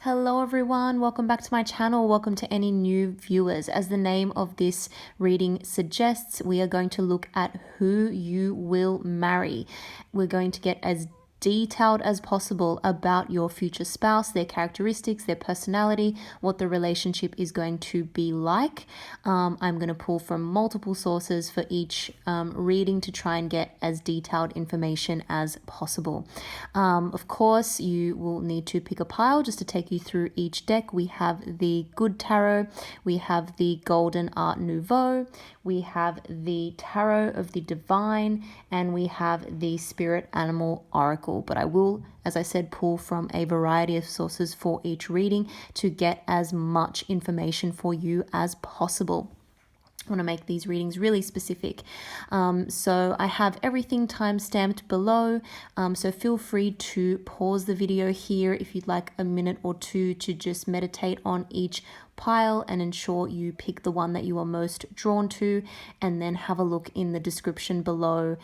Hello everyone, welcome back to my channel. Welcome to any new viewers. As the name of this reading suggests, we are going to look at who you will marry. We're going to get as detailed as possible about your future spouse, their characteristics, their personality, what the relationship is going to be like. I'm going to pull from multiple sources for each reading to try and get as detailed information as possible. Of course, you will need to pick a pile just to take you through each deck. We have the Good Tarot, we have the Golden Art Nouveau, we have the Tarot of the Divine, and we have the Spirit Animal Oracle. But I will, as I said, pull from a variety of sources for each reading to get as much information for you as possible. I want to make these readings really specific. So I have everything time-stamped below. So feel free to pause the video here if you'd like a minute or two to just meditate on each pile and ensure you pick the one that you are most drawn to, and then have a look in the description below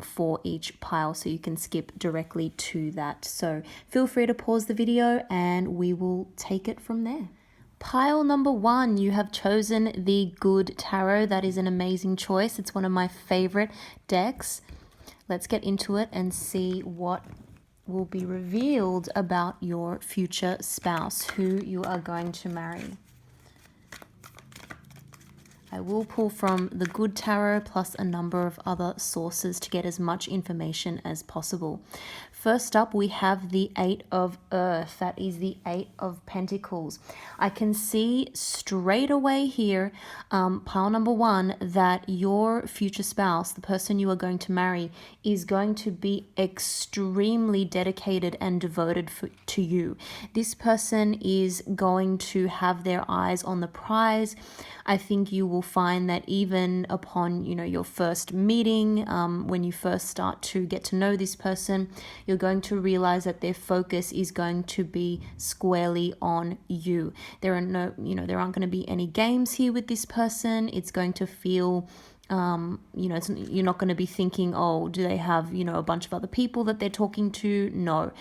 for each pile so you can skip directly to that. So feel free to pause the video and we will take it from there. Pile number 1, you have chosen the Good Tarot. That is an amazing choice. It's one of my favorite decks. Let's get into it and see what will be revealed about your future spouse, who you are going to marry. I will pull from the Good Tarot plus a number of other sources to get as much information as possible. First up, we have the Eight of Earth. That is the Eight of Pentacles. I can see straight away here, pile number 1, that your future spouse, the person you are going to marry, is going to be extremely dedicated and devoted to you. This person is going to have their eyes on the prize. I think you will find that even upon, your first meeting, when you first start to get to know this person, you're going to realize that their focus is going to be squarely on you. There aren't going to be any games here with this person. It's going to feel you're not going to be thinking, oh, do they have, a bunch of other people that they're talking to? No.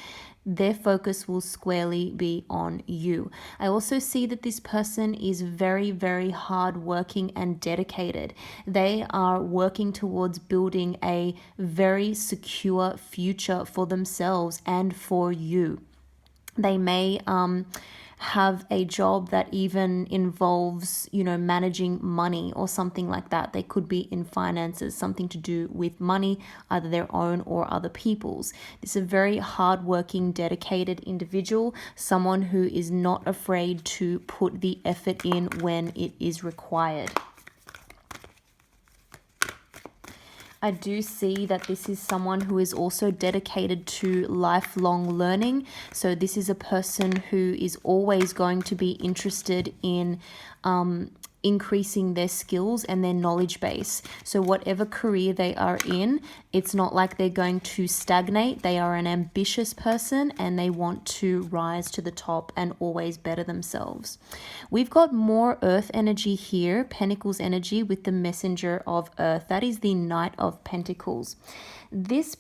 Their focus will squarely be on you. I also see that this person is very, very hardworking and dedicated. They are working towards building a very secure future for themselves and for you. They may have a job that even involves, managing money or something like that. They could be in finances, something to do with money, either their own or other people's. This is a very hardworking, dedicated individual, someone who is not afraid to put the effort in when it is required. I do see that this is someone who is also dedicated to lifelong learning. So this is a person who is always going to be interested in increasing their skills and their knowledge base. So whatever career they are in, it's not like they're going to stagnate. They are an ambitious person and they want to rise to the top and always better themselves. We've got more earth energy here, Pentacles energy with the messenger of earth. That is the Knight of Pentacles. This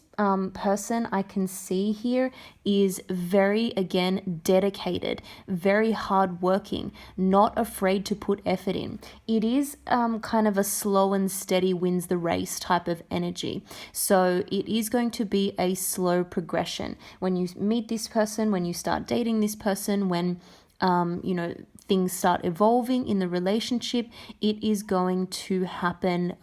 person I can see here is very, again, dedicated, very hardworking, not afraid to put effort in. It is kind of a slow and steady wins the race type of energy. So it is going to be a slow progression. When you meet this person, when you start dating this person, when things start evolving in the relationship, it is going to happen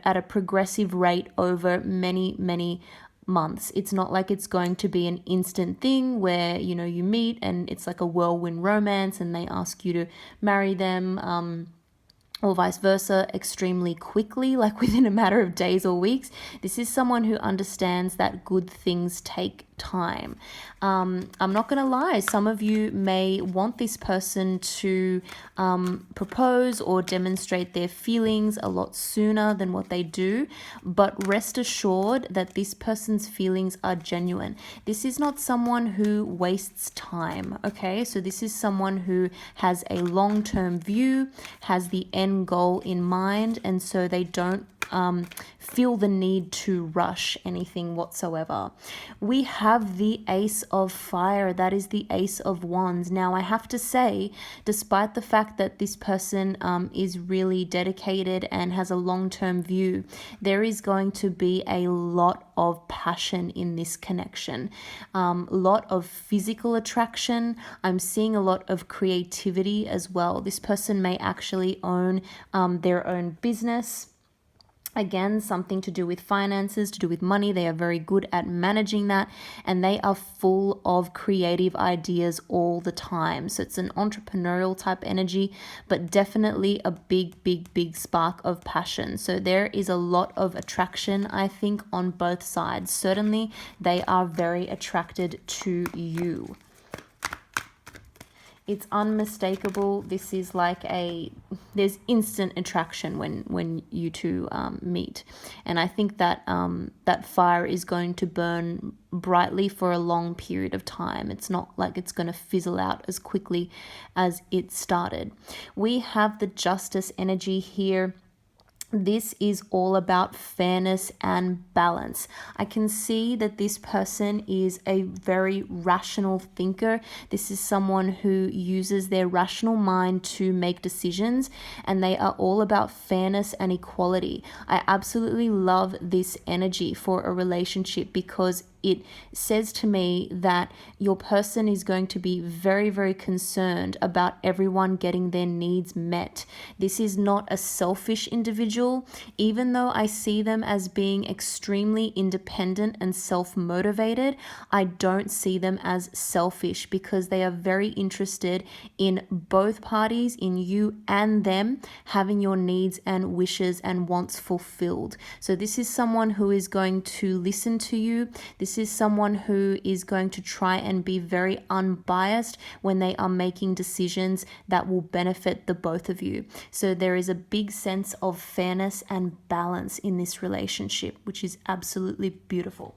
at a progressive rate over many, many months. It's not like it's going to be an instant thing where, you meet and it's like a whirlwind romance and they ask you to marry them, or vice versa, extremely quickly, like within a matter of days or weeks. This is someone who understands that good things take time. I'm not going to lie, some of you may want this person to propose or demonstrate their feelings a lot sooner than what they do, but rest assured that this person's feelings are genuine. This is not someone who wastes time, okay? So this is someone who has a long-term view, has the end goal in mind, and so they don't feel the need to rush anything whatsoever. We have the Ace of Fire. That is the Ace of Wands. Now, I have to say, despite the fact that this person is really dedicated and has a long-term view, there is going to be a lot of passion in this connection, lot of physical attraction. I'm seeing a lot of creativity as well. This person may actually own their own business. Again, something to do with finances, to do with money. They are very good at managing that, and they are full of creative ideas all the time. So it's an entrepreneurial type energy, but definitely a big spark of passion. So there is a lot of attraction, I think, on both sides. Certainly, they are very attracted to you. It's unmistakable. This is like there's instant attraction when you two meet. And I think that that fire is going to burn brightly for a long period of time. It's not like it's going to fizzle out as quickly as it started. We have the Justice energy here. This is all about fairness and balance. I can see that this person is a very rational thinker. This is someone who uses their rational mind to make decisions, and they are all about fairness and equality. I absolutely love this energy for a relationship because it says to me that your person is going to be very concerned about everyone getting their needs met. This is not a selfish individual, even though I see them as being extremely independent and self-motivated. I don't see them as selfish because they are very interested in both parties, in you and them, having your needs and wishes and wants fulfilled. So this is someone who is going to listen to you. This is someone who is going to try and be very unbiased when they are making decisions that will benefit the both of you. So there is a big sense of fairness and balance in this relationship, which is absolutely beautiful.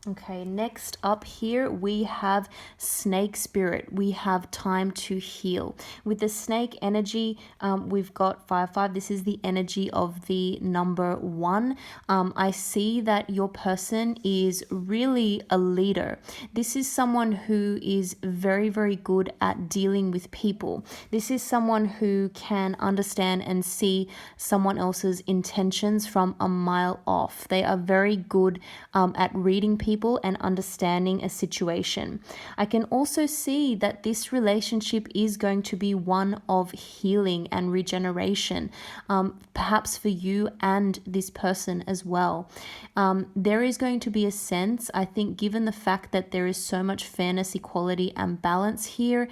Okay, next up here we have Snake Spirit. We have time to heal. With the snake energy, we've got 5-5. This is the energy of the number 1. I see that your person is really a leader. This is someone who is very good at dealing with people. This is someone who can understand and see someone else's intentions from a mile off. They are very good at reading people and understanding a situation. I can also see that this relationship is going to be one of healing and regeneration, perhaps for you and this person as well. There is going to be a sense, I think, given the fact that there is so much fairness, equality, and balance here,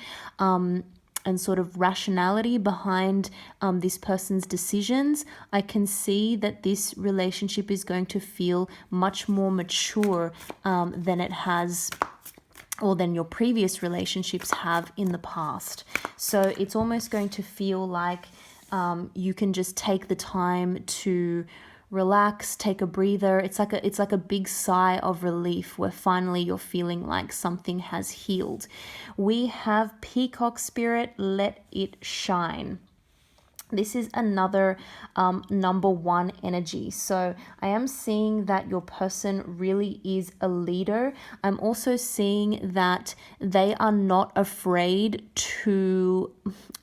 and sort of rationality behind this person's decisions, I can see that this relationship is going to feel much more mature than it has, or than your previous relationships have in the past. So it's almost going to feel like you can just take the time to relax, take a breather. It's like a big sigh of relief where finally you're feeling like something has healed. We have Peacock Spirit, let it shine. This is another number 1 energy. So I am seeing that your person really is a leader. I'm also seeing that they are not afraid to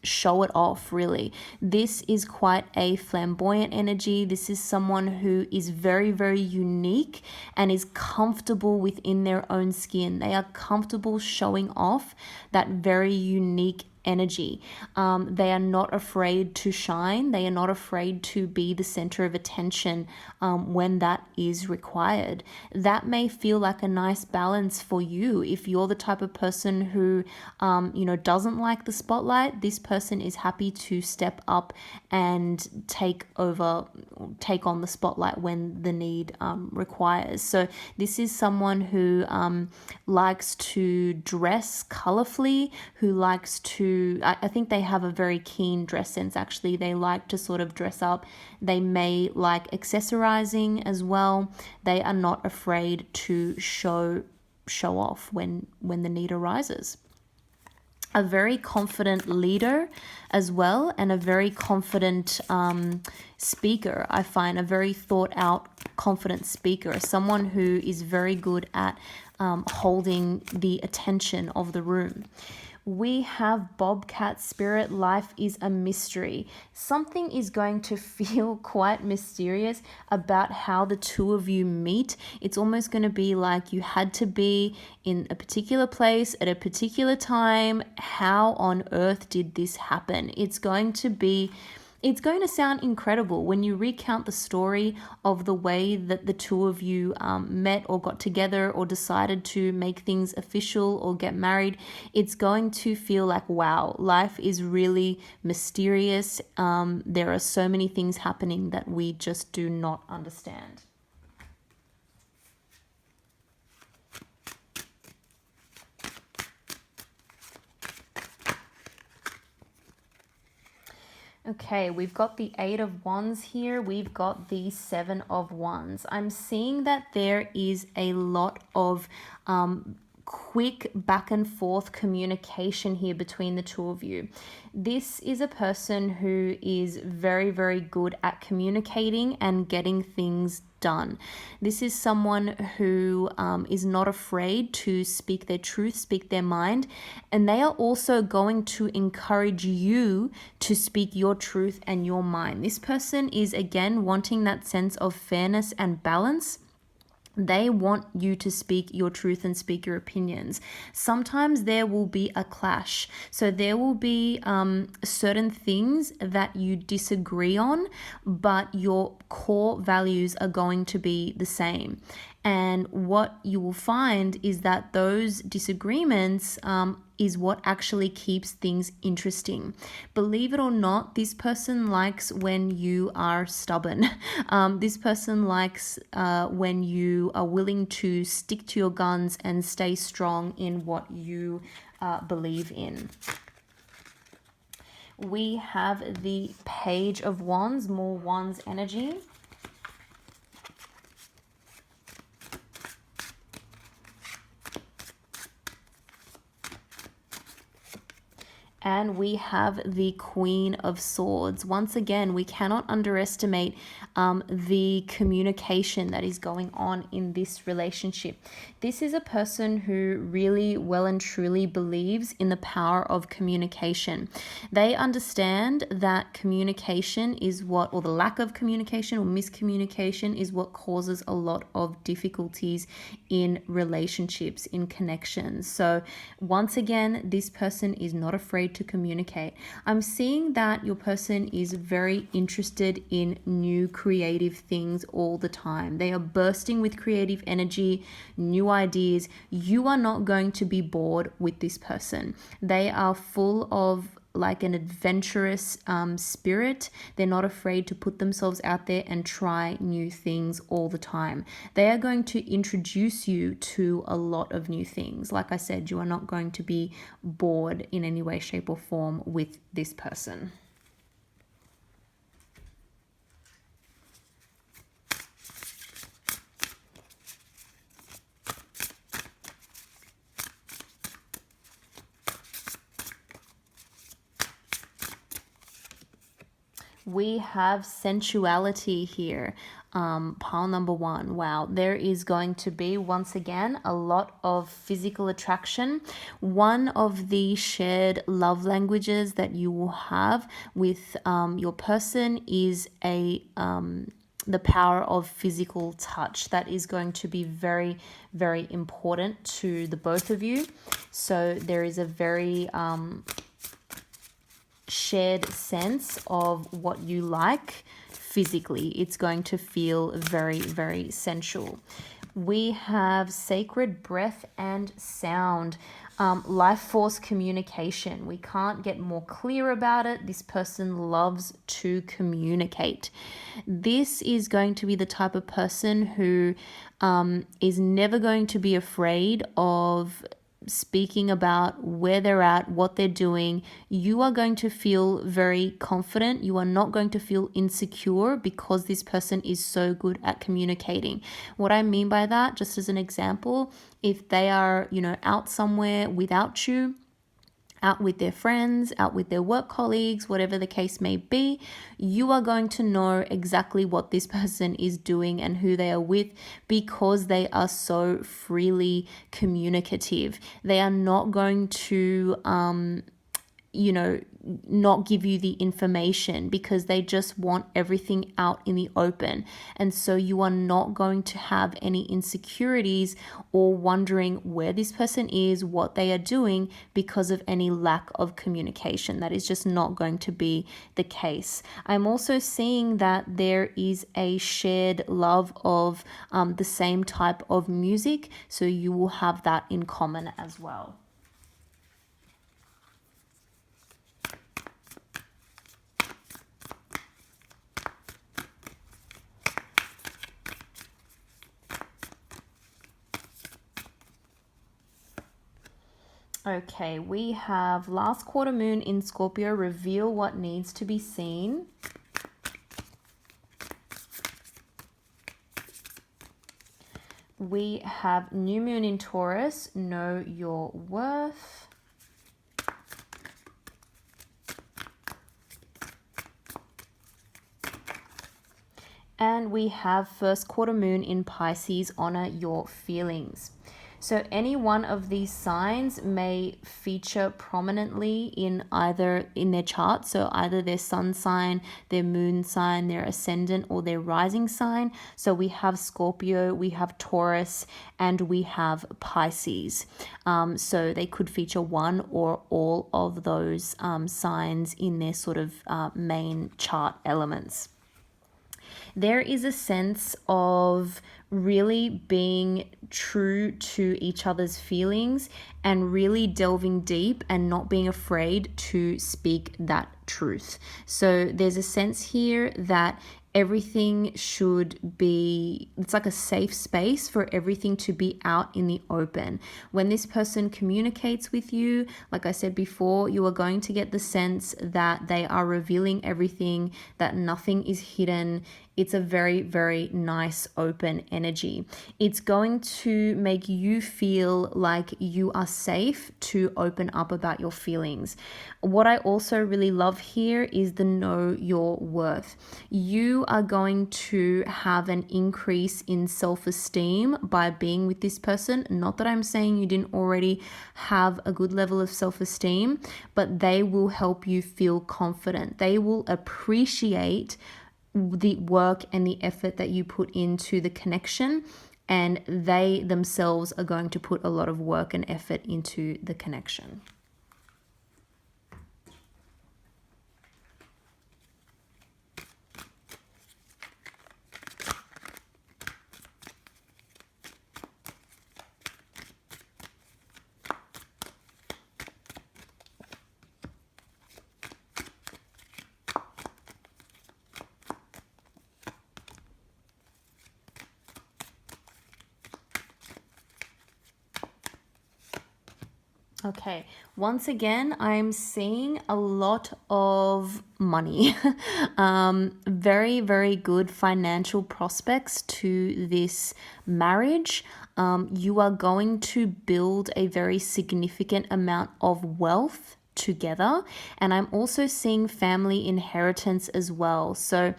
show it off, really. This is quite a flamboyant energy. This is someone who is very unique and is comfortable within their own skin. They are comfortable showing off that very unique energy. They are not afraid to shine. They are not afraid to be the center of attention when that is required. That may feel like a nice balance for you. If you're the type of person who doesn't like the spotlight, this person is happy to step up and take on the spotlight when the need requires. So this is someone who likes to dress colorfully, who likes to to, I think they have a very keen dress sense actually. They like to sort of dress up. They may like accessorizing as well. They are not afraid to show off when the need arises. A very confident leader as well, and a very confident speaker. I find a very thought out, confident speaker, someone who is very good at holding the attention of the room. We have Bobcat Spirit. Life is a mystery. Something is going to feel quite mysterious about how the two of you meet. It's almost going to be like you had to be in a particular place at a particular time. How on earth did this happen? It's going to sound incredible when you recount the story of the way that the two of you met or got together or decided to make things official or get married. It's going to feel like, wow, life is really mysterious. There are so many things happening that we just do not understand. Okay, we've got the 8 of Wands here. We've got the 7 of Wands. I'm seeing that there is a lot of quick back and forth communication here between the two of you. This is a person who is very, very good at communicating and getting things done. This is someone who is not afraid to speak their truth, speak their mind, and they are also going to encourage you to speak your truth and your mind. This person is again wanting that sense of fairness and balance. They want you to speak your truth and speak your opinions. Sometimes there will be a clash. So there will be certain things that you disagree on, but your core values are going to be the same. And what you will find is that those disagreements is what actually keeps things interesting. Believe it or not, this person likes when you are stubborn. This person likes when you are willing to stick to your guns and stay strong in what you believe in. We have the Page of Wands, more Wands energy. And we have the Queen of Swords. Once again, we cannot underestimate the communication that is going on in this relationship. This is a person who really well and truly believes in the power of communication. They understand that communication is what, or the lack of communication or miscommunication is what causes a lot of difficulties in relationships, in connections. So once again, this person is not afraid to communicate. I'm seeing that your person is very interested in new creative things all the time. They are bursting with creative energy, new ideas. You are not going to be bored with this person. They are full of like an adventurous spirit. They're not afraid to put themselves out there and try new things all the time. They are going to introduce you to a lot of new things. Like I said, you are not going to be bored in any way, shape, or form with this person. We have sensuality here, pile number 1. Wow, there is going to be, once again, a lot of physical attraction. One of the shared love languages that you will have with your person is the power of physical touch. That is going to be very, very important to the both of you. So there is a very shared sense of what you like physically. It's going to feel very, very sensual. We have sacred breath and sound, life force communication. We can't get more clear about it. This person loves to communicate. This is going to be the type of person who is never going to be afraid of speaking about where they're at, what they're doing, you are going to feel very confident. You are not going to feel insecure because this person is so good at communicating. What I mean by that, just as an example, if they are, out somewhere without you, out with their friends, out with their work colleagues, whatever the case may be, you are going to know exactly what this person is doing and who they are with because they are so freely communicative. They are not going to not give you the information because they just want everything out in the open. And so you are not going to have any insecurities or wondering where this person is, what they are doing because of any lack of communication. That is just not going to be the case. I'm also seeing that there is a shared love of the same type of music. So you will have that in common as well. Okay, we have last quarter moon in Scorpio, reveal what needs to be seen. We have new moon in Taurus, know your worth. And we have first quarter moon in Pisces, honor your feelings. So any one of these signs may feature prominently in their chart. So either their sun sign, their moon sign, their ascendant, or their rising sign. So we have Scorpio, we have Taurus, and we have Pisces. So they could feature one or all of those signs in their sort of main chart elements. There is a sense of really being true to each other's feelings and really delving deep and not being afraid to speak that truth. So there's a sense here that everything should be, it's like a safe space for everything to be out in the open. When this person communicates with you, like I said before, you are going to get the sense that they are revealing everything, that nothing is hidden. It's a very, very nice open energy. It's going to make you feel like you are safe to open up about your feelings. What I also really love here is the know your worth. You are going to have an increase in self-esteem by being with this person. Not that I'm saying you didn't already have a good level of self-esteem, but they will help you feel confident. They will appreciate the work and the effort that you put into the connection, and they themselves are going to put a lot of work and effort into the connection. Okay, once again, I'm seeing a lot of money. Very, very good financial prospects to this marriage. You are going to build a very significant amount of wealth together, and I'm also seeing family inheritance as well. So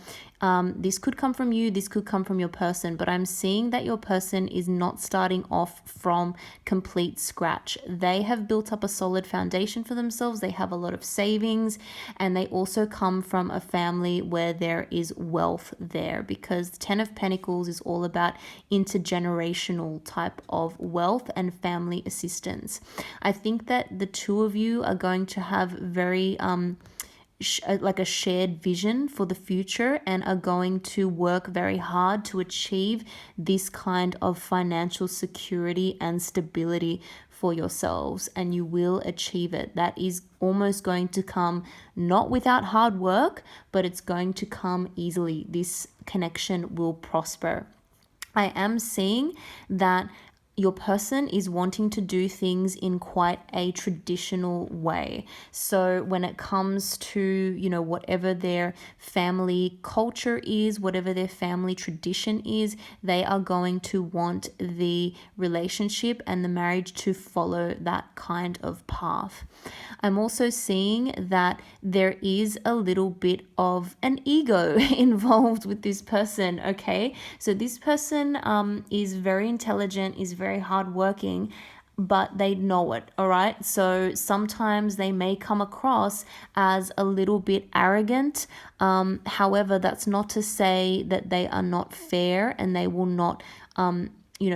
this could come from you, this could come from your person, but I'm seeing that your person is not starting off from complete scratch. They have built up a solid foundation for themselves. They have a lot of savings, and they also come from a family where there is wealth there, because the Ten of Pentacles is all about intergenerational type of wealth and family assistance. I think that the two of you are going to have very like a shared vision for the future and are going to work very hard to achieve this kind of financial security and stability for yourselves, and you will achieve it. That is almost going to come not without hard work, but it's going to come easily. This connection will prosper. I am seeing that your person is wanting to do things in quite a traditional way. So when it comes to, whatever their family culture is, whatever their family tradition is, they are going to want the relationship and the marriage to follow that kind of path. I'm also seeing that there is a little bit of an ego involved with this person, okay? So this person is very intelligent, is very hardworking, but they know it, all right? So sometimes they may come across as a little bit arrogant. However, that's not to say that they are not fair and they will not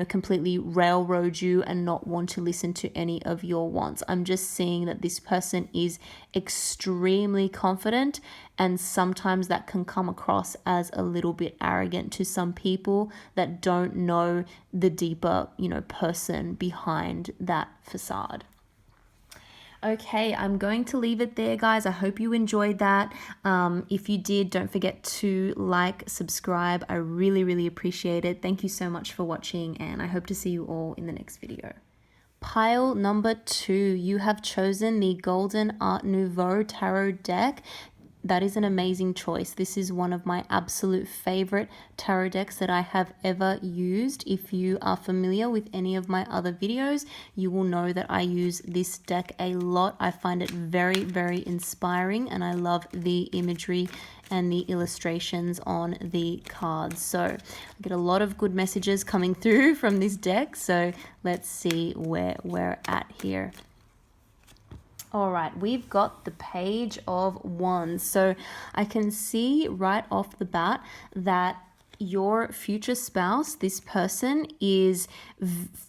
completely railroad you and not want to listen to any of your wants. I'm just seeing that this person is extremely confident, and sometimes that can come across as a little bit arrogant to some people that don't know the deeper, person behind that facade. Okay, I'm going to leave it there, guys. I hope you enjoyed that. If you did, don't forget to like, subscribe. I really, really appreciate it. Thank you so much for watching, and I hope to see you all in the next video. Pile number 2, you have chosen the Golden Art Nouveau Tarot deck. That is an amazing choice. This is one of my absolute favorite tarot decks that I have ever used. If you are familiar with any of my other videos, you will know that I use this deck a lot. I find it very, very inspiring, and I love the imagery and the illustrations on the cards. So I get a lot of good messages coming through from this deck. So let's see where we're at here. All right, we've got the Page of Wands. So I can see right off the bat that your future spouse, this person, is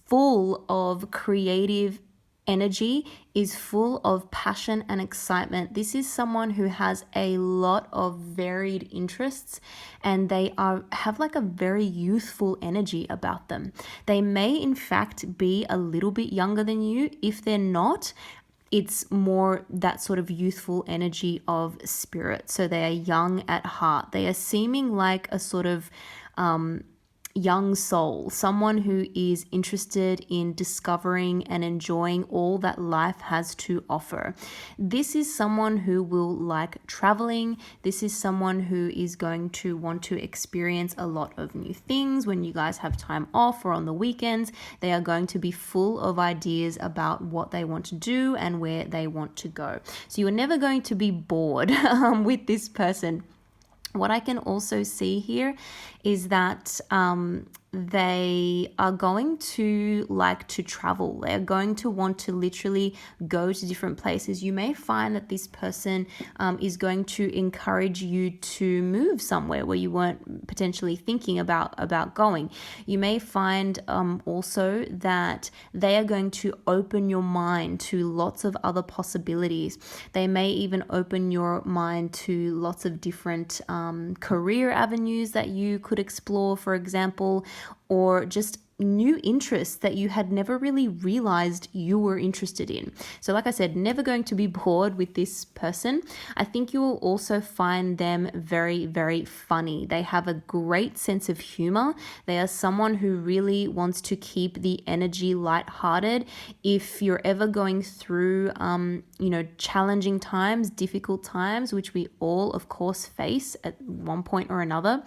full of creative energy, is full of passion and excitement. This is someone who has a lot of varied interests, and they have like a very youthful energy about them. They may in fact be a little bit younger than you. If they're not, it's more that sort of youthful energy of spirit. So they are young at heart. They are seeming like a sort of young soul, someone who is interested in discovering and enjoying all that life has to offer. This is someone who will like traveling. This is someone who is going to want to experience a lot of new things when you guys have time off or on the weekends. They are going to be full of ideas about what they want to do and where they want to go. So you are never going to be bored with this person. What I can also see here is that they are going to like to travel. They're going to want to literally go to different places. You may find that this person is going to encourage you to move somewhere where you weren't potentially thinking about going. You may find also that they are going to open your mind to lots of other possibilities. They may even open your mind to lots of different career avenues that you could explore, for example, or just new interests that you had never really realized you were interested in. So like I said, never going to be bored with this person. I think you will also find them very, very funny. They have a great sense of humor. They are someone who really wants to keep the energy lighthearted. If you're ever going through, challenging times, difficult times, which we all, of course, face at one point or another,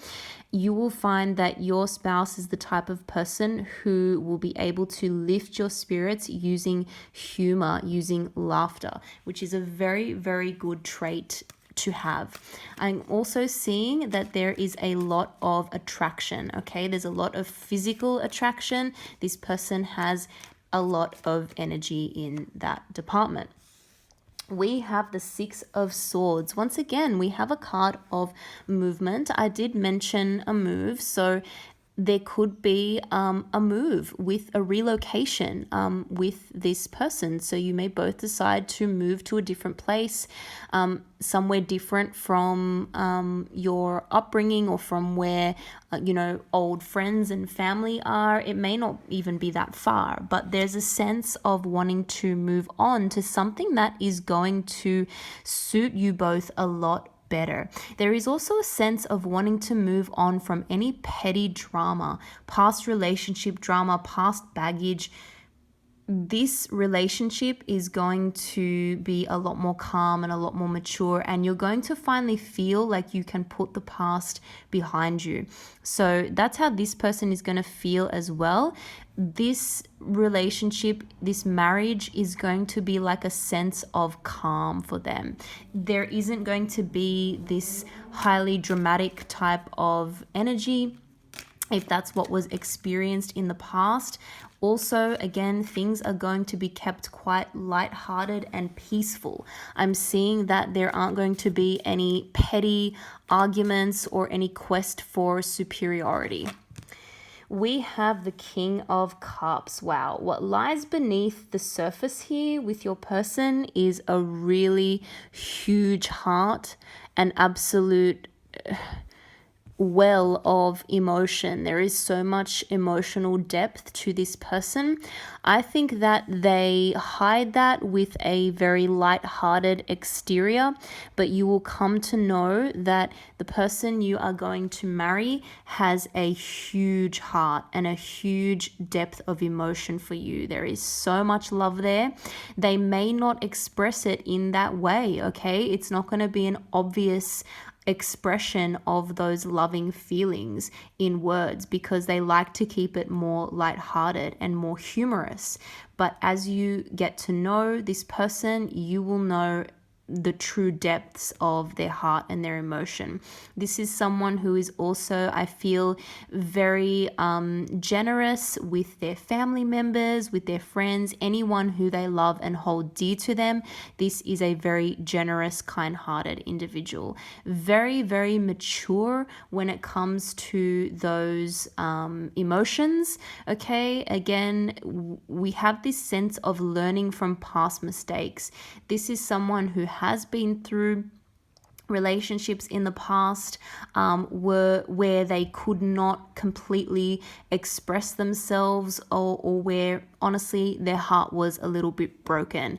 you will find that your spouse is the type of person who will be able to lift your spirits using humor, using laughter, which is a very, very good trait to have. I'm also seeing that there is a lot of attraction, okay? There's a lot of physical attraction. This person has a lot of energy in that department. We have the Six of Swords. Once again, we have a card of movement. I did mention a move, so there could be a move with a relocation with this person. So you may both decide to move to a different place, somewhere different from your upbringing or from where, old friends and family are. It may not even be that far, but there's a sense of wanting to move on to something that is going to suit you both a lot better. There is also a sense of wanting to move on from any petty drama, past relationship drama, past baggage. This relationship is going to be a lot more calm and a lot more mature, and you're going to finally feel like you can put the past behind you. So that's how this person is going to feel as well. This relationship, this marriage is going to be like a sense of calm for them. There isn't going to be this highly dramatic type of energy if that's what was experienced in the past. Also, again, things are going to be kept quite lighthearted and peaceful. I'm seeing that there aren't going to be any petty arguments or any quest for superiority. We have the King of Cups. Wow. What lies beneath the surface here with your person is a really huge heart, an absolute well of emotion. There is so much emotional depth to this person. I think that they hide that with a very light-hearted exterior, but you will come to know that the person you are going to marry has a huge heart and a huge depth of emotion for you. There is so much love there. They may not express it in that way, okay? It's not going to be an obvious expression of those loving feelings in words because they like to keep it more lighthearted and more humorous. But as you get to know this person, you will know the true depths of their heart and their emotion. This is someone who is also, I feel, very generous with their family members, with their friends, anyone who they love and hold dear to them. This is a very generous, kind-hearted individual. Very, very mature when it comes to those emotions. Okay, again, we have this sense of learning from past mistakes. This is someone who has been through relationships in the past where they could not completely express themselves or where honestly their heart was a little bit broken.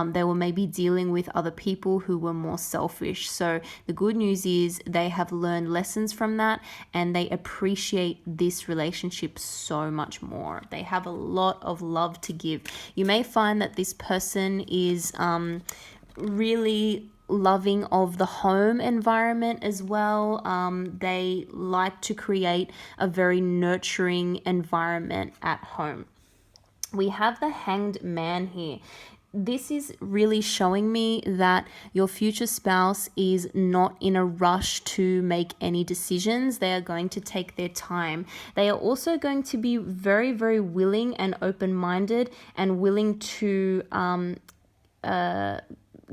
They were maybe dealing with other people who were more selfish. So the good news is they have learned lessons from that and they appreciate this relationship so much more. They have a lot of love to give. You may find that this person is really loving of the home environment as well. They like to create a very nurturing environment at home. We have the Hanged Man here. This is really showing me that your future spouse is not in a rush to make any decisions. They are going to take their time. They are also going to be very, very willing and open-minded and willing to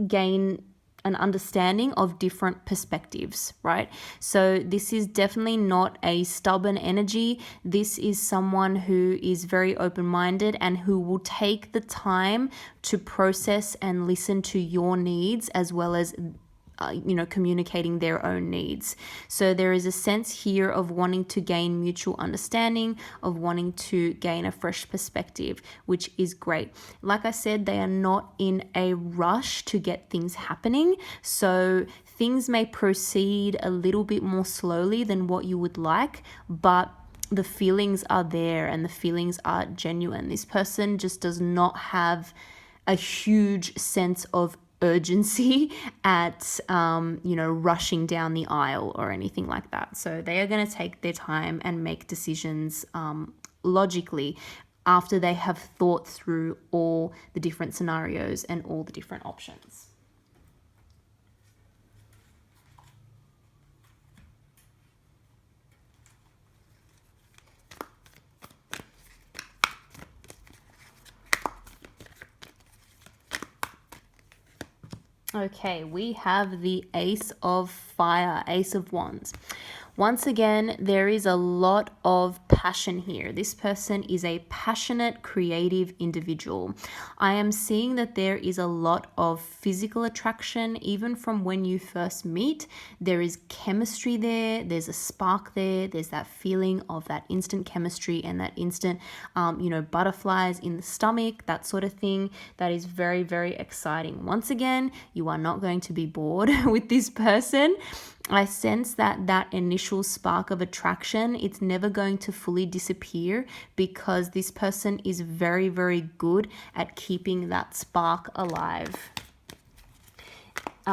gain an understanding of different perspectives, right? So this is definitely not a stubborn energy. This is someone who is very open-minded and who will take the time to process and listen to your needs as well as communicating their own needs. So there is a sense here of wanting to gain mutual understanding, of wanting to gain a fresh perspective, which is great. Like I said, they are not in a rush to get things happening. So things may proceed a little bit more slowly than what you would like, but the feelings are there and the feelings are genuine. This person just does not have a huge sense of urgency at rushing down the aisle or anything like that. So they are going to take their time and make decisions logically after they have thought through all the different scenarios and all the different options. Okay, we have the Ace of Fire, Ace of Wands. Once again, there is a lot of passion here. This person is a passionate, creative individual. I am seeing that there is a lot of physical attraction, even from when you first meet. There is chemistry there, there's a spark there, there's that feeling of that instant chemistry and that instant, butterflies in the stomach, that sort of thing. That is very, very exciting. Once again, you are not going to be bored with this person. I sense that initial spark of attraction, it's never going to fully disappear because this person is very, very good at keeping that spark alive.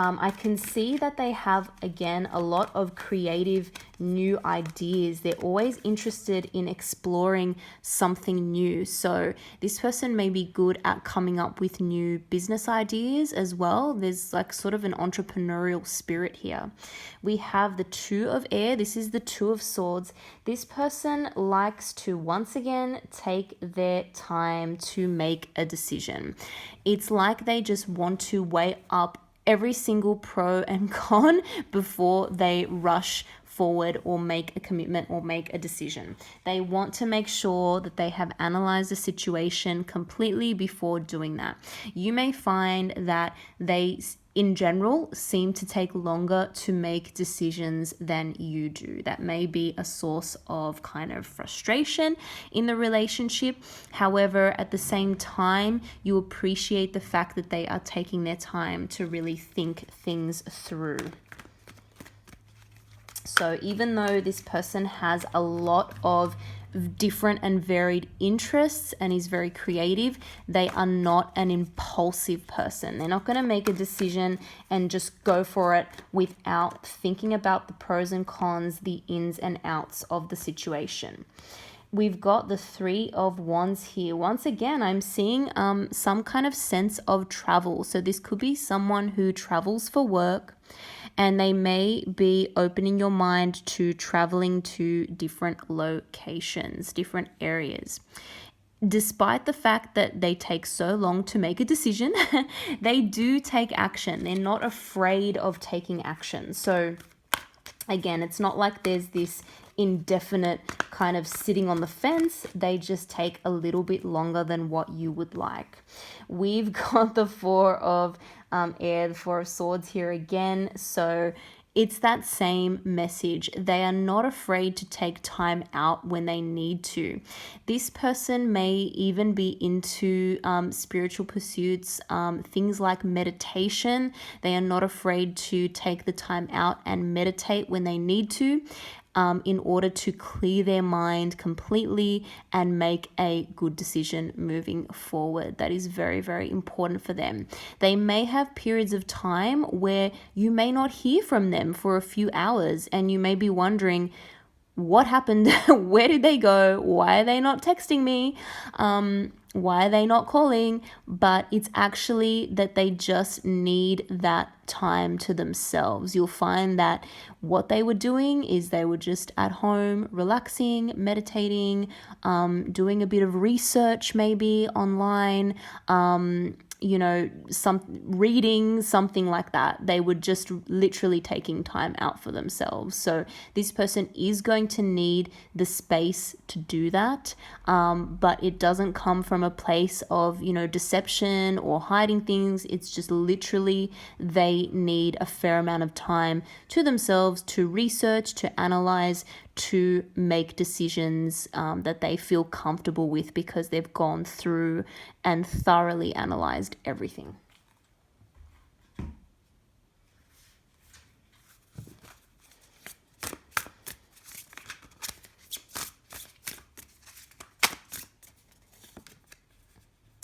I can see that they have, again, a lot of creative new ideas. They're always interested in exploring something new. So this person may be good at coming up with new business ideas as well. There's like sort of an entrepreneurial spirit here. We have the Two of Air. This is the Two of Swords. This person likes to, once again, take their time to make a decision. It's like they just want to weigh up every single pro and con before they rush forward or make a commitment or make a decision. They want to make sure that they have analyzed the situation completely before doing that. You may find that they, in general, seem to take longer to make decisions than you do. That may be a source of kind of frustration in the relationship. However, at the same time, you appreciate the fact that they are taking their time to really think things through. So even though this person has a lot of different and varied interests and is very creative, they are not an impulsive person. They're not going to make a decision and just go for it without thinking about the pros and cons, the ins and outs of the situation. We've got the Three of Wands here. Once again, I'm seeing some kind of sense of travel. So this could be someone who travels for work, and they may be opening your mind to traveling to different locations, different areas. Despite the fact that they take so long to make a decision, they do take action. They're not afraid of taking action. So again, it's not like there's this indefinite kind of sitting on the fence. They just take a little bit longer than what you would like. We've got the Four of Air, the Four of Swords here again. So it's that same message. They are not afraid to take time out when they need to. This person may even be into spiritual pursuits, things like meditation. They are not afraid to take the time out and meditate when they need to, in order to clear their mind completely and make a good decision moving forward. That is very, very important for them. They may have periods of time where you may not hear from them for a few hours, and you may be wondering, what happened? Where did they go? Why are they not texting me? Why are they not calling? But it's actually that they just need that time to themselves. You'll find that what they were doing is they were just at home, relaxing, meditating, doing a bit of research maybe online, some reading, something like that. They were just literally taking time out for themselves. So this person is going to need the space to do that, but it doesn't come from a place of, deception or hiding things. It's just literally they need a fair amount of time to themselves to research, to analyze, to make decisions that they feel comfortable with because they've gone through and thoroughly analyzed everything.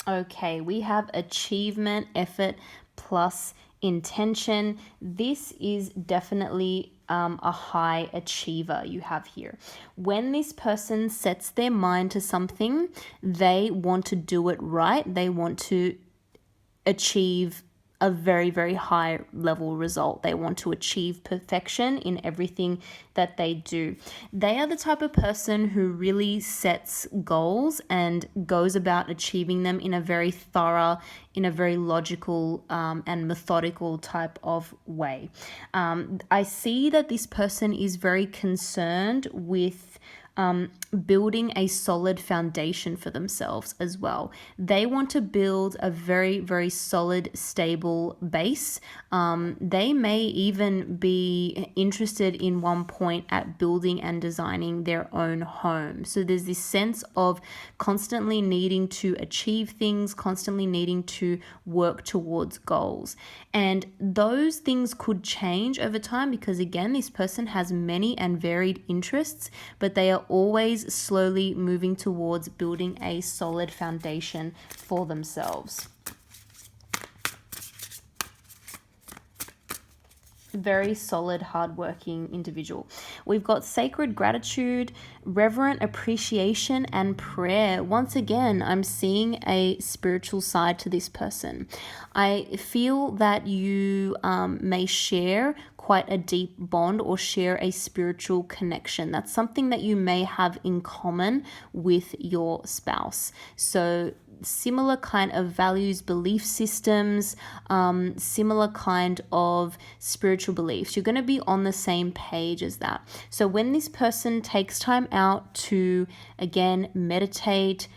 Okay, we have achievement, effort, plus intention. This is definitely a high achiever you have here. When this person sets their mind to something, they want to do it right. They want to achieve a very, very high level result. They want to achieve perfection in everything that they do. They are the type of person who really sets goals and goes about achieving them in a very thorough, in a very logical and methodical type of way. I see that this person is very concerned with building a solid foundation for themselves as well. They want to build a very, very solid, stable base. They may even be interested in one point at building and designing their own home. So there's this sense of constantly needing to achieve things, constantly needing to work towards goals. And those things could change over time because, again, this person has many and varied interests, but they are always slowly moving towards building a solid foundation for themselves. Very solid, hardworking individual. We've got sacred gratitude, reverent appreciation, and prayer. Once again, I'm seeing a spiritual side to this person. I feel that you may share quite a deep bond or share a spiritual connection. That's something that you may have in common with your spouse. So similar kind of values, belief systems, similar kind of spiritual beliefs. You're going to be on the same page as that. So when this person takes time out to, again, meditate,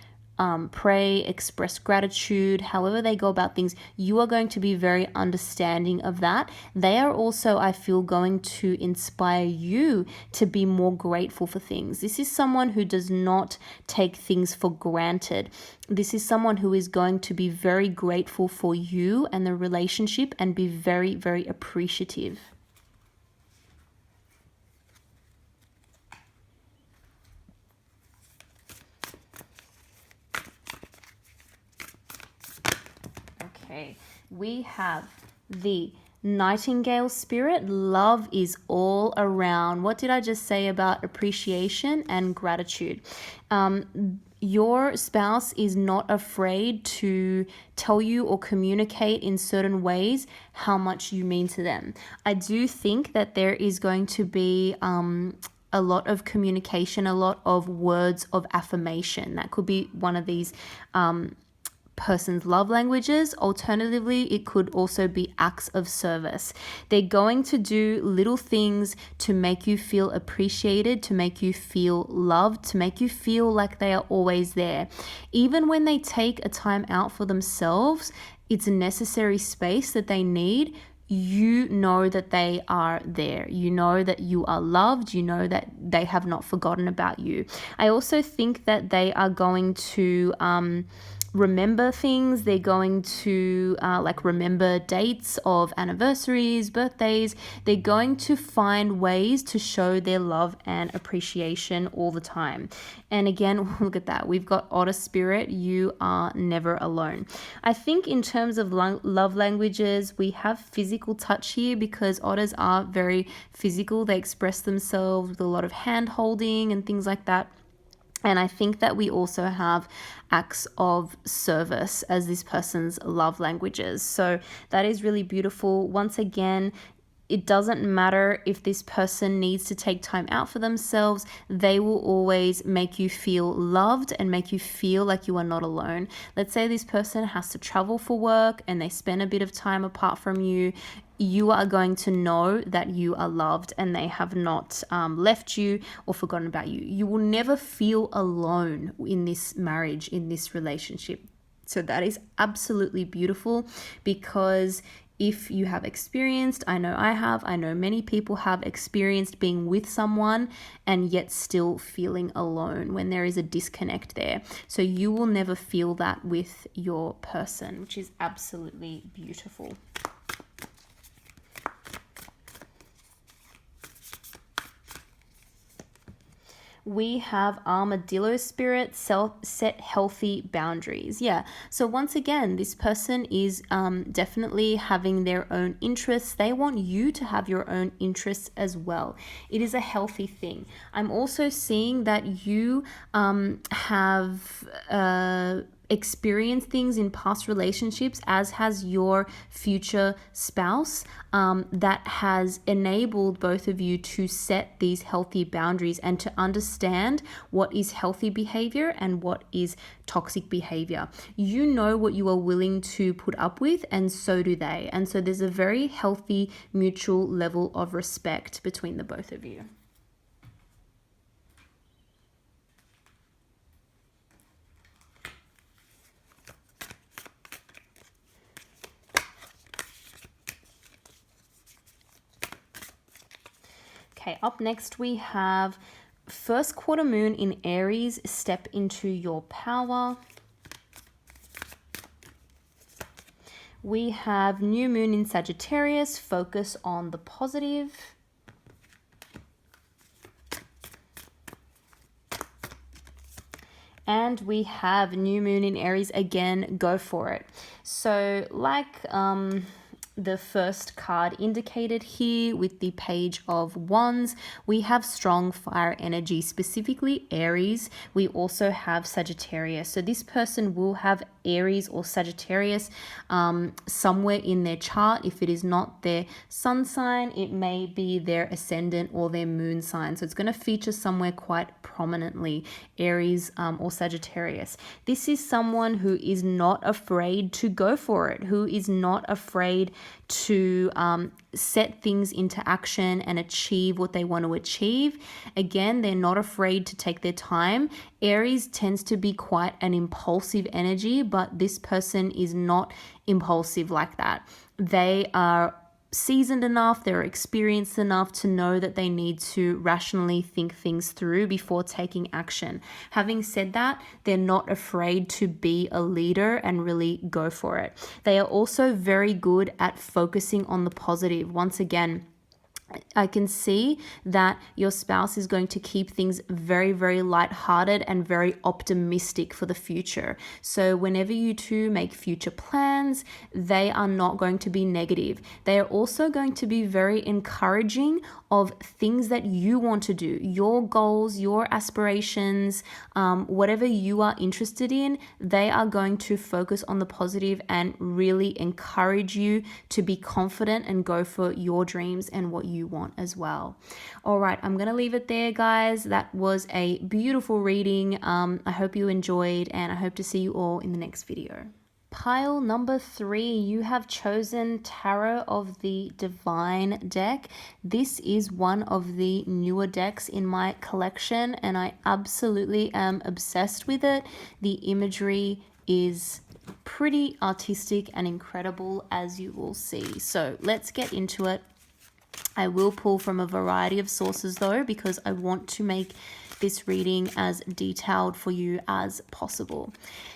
pray, express gratitude, however they go about things, you are going to be very understanding of that. They are also, I feel, going to inspire you to be more grateful for things. This is someone who does not take things for granted. This is someone who is going to be very grateful for you and the relationship and be very, very appreciative. Okay, we have the Nightingale spirit. Love is all around. What did I just say about appreciation and gratitude? Your spouse is not afraid to tell you or communicate in certain ways how much you mean to them. I do think that there is going to be a lot of communication, a lot of words of affirmation. That could be one of these person's love languages. Alternatively, it could also be acts of service. They're going to do little things to make you feel appreciated, to make you feel loved, to make you feel like they are always there. Even when they take a time out for themselves, it's a necessary space that they need. You know that they are there. You know that you are loved. You know that they have not forgotten about you. I also think that they are going to remember things. They're going to remember dates of anniversaries, birthdays. They're going to find ways to show their love and appreciation all the time. And again, look at that. We've got Otter spirit. You are never alone. I think in terms of love languages, we have physical touch here because otters are very physical. They express themselves with a lot of hand holding and things like that. And I think that we also have acts of service as this person's love languages. So that is really beautiful. Once again, it doesn't matter if this person needs to take time out for themselves. They will always make you feel loved and make you feel like you are not alone. Let's say this person has to travel for work and they spend a bit of time apart from you. You are going to know that you are loved and they have not left you or forgotten about you. You will never feel alone in this marriage, in this relationship. So that is absolutely beautiful because if you have experienced, I know many people have experienced being with someone and yet still feeling alone when there is a disconnect there. So you will never feel that with your person, which is absolutely beautiful. We have armadillo spirit, set healthy boundaries. Yeah. So once again, this person is definitely having their own interests. They want you to have your own interests as well. It is a healthy thing. I'm also seeing that you have experienced things in past relationships, as has your future spouse, that has enabled both of you to set these healthy boundaries and to understand what is healthy behavior and what is toxic behavior. You know what you are willing to put up with, and so do they. And so there's a very healthy mutual level of respect between the both of you. Okay, up next we have first quarter moon in Aries, step into your power. We have new moon in Sagittarius, focus on the positive. And we have new moon in Aries again, go for it. So like the first card indicated here with the Page of Wands, we have strong fire energy, specifically Aries. We also have Sagittarius. So this person will have Aries or Sagittarius somewhere in their chart. If it is not their sun sign, it may be their ascendant or their moon sign. So it's going to feature somewhere quite prominently, Aries or Sagittarius. This is someone who is not afraid to go for it, who is not afraid to set things into action and achieve what they want to achieve. Again, they're not afraid to take their time. Aries tends to be quite an impulsive energy, but this person is not impulsive like that. They are seasoned enough, they're experienced enough to know that they need to rationally think things through before taking action. Having said that, they're not afraid to be a leader and really go for it. They are also very good at focusing on the positive. Once again, I can see that your spouse is going to keep things very, very lighthearted and very optimistic for the future. So whenever you two make future plans, they are not going to be negative. They are also going to be very encouraging of things that you want to do, your goals, your aspirations, whatever you are interested in. They are going to focus on the positive and really encourage you to be confident and go for your dreams and what you want as well. All right, I'm going to leave it there, guys. That was a beautiful reading. I hope you enjoyed, and I hope to see you all in the next video. Pile number 3, you have chosen Tarot of the Divine deck. This is one of the newer decks in my collection, and I absolutely am obsessed with it. The imagery is pretty artistic and incredible, as you will see. So let's get into it. I will pull from a variety of sources though, because I want to make this reading as detailed for you as possible.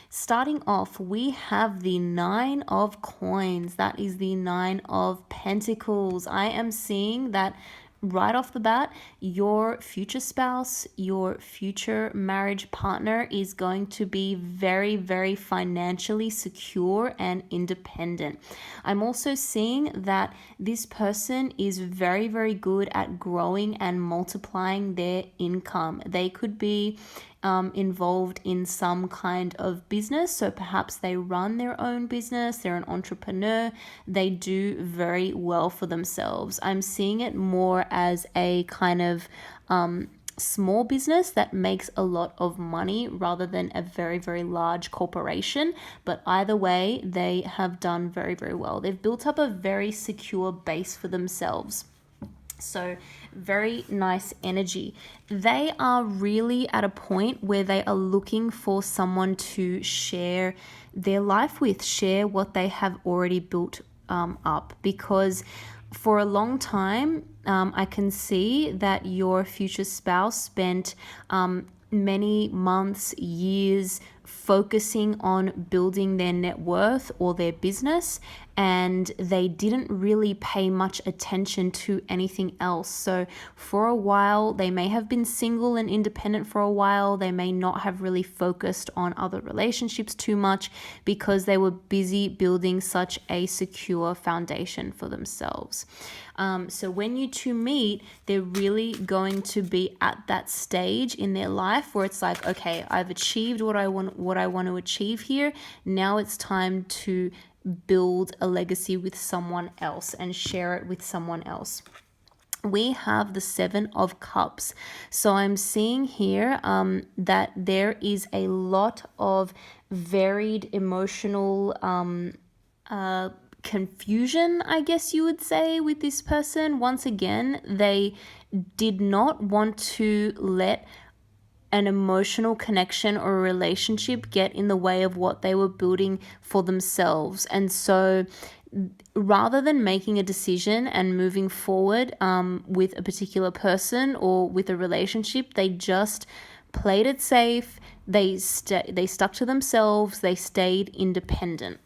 Starting off, we have the 9 of Coins. That is the 9 of Pentacles. I am seeing that right off the bat, your future spouse, your future marriage partner is going to be very, very financially secure and independent. I'm also seeing that this person is very, very good at growing and multiplying their income. They could be involved in some kind of business. So perhaps they run their own business, they're an entrepreneur, they do very well for themselves. I'm seeing it more as a kind of small business that makes a lot of money rather than a very, very large corporation. But either way, they have done very, very well. They've built up a very secure base for themselves. So very nice energy. They are really at a point where they are looking for someone to share their life with, share what they have already built up, because for a long time, I can see that your future spouse spent many months, years focusing on building their net worth or their business, and they didn't really pay much attention to anything else. So for a while, they may have been single and independent for a while. They may not have really focused on other relationships too much because they were busy building such a secure foundation for themselves. So when you two meet, they're really going to be at that stage in their life where it's like, okay, I've achieved what I want what I want to achieve here. Now it's time to build a legacy with someone else and share it with someone else. We have the Seven of Cups. So I'm seeing here that there is a lot of varied emotional confusion, I guess you would say, with this person. Once again, they did not want to let an emotional connection or a relationship get in the way of what they were building for themselves. And so rather than making a decision and moving forward with a particular person or with a relationship, they just played it safe. They stuck to themselves. They stayed independent.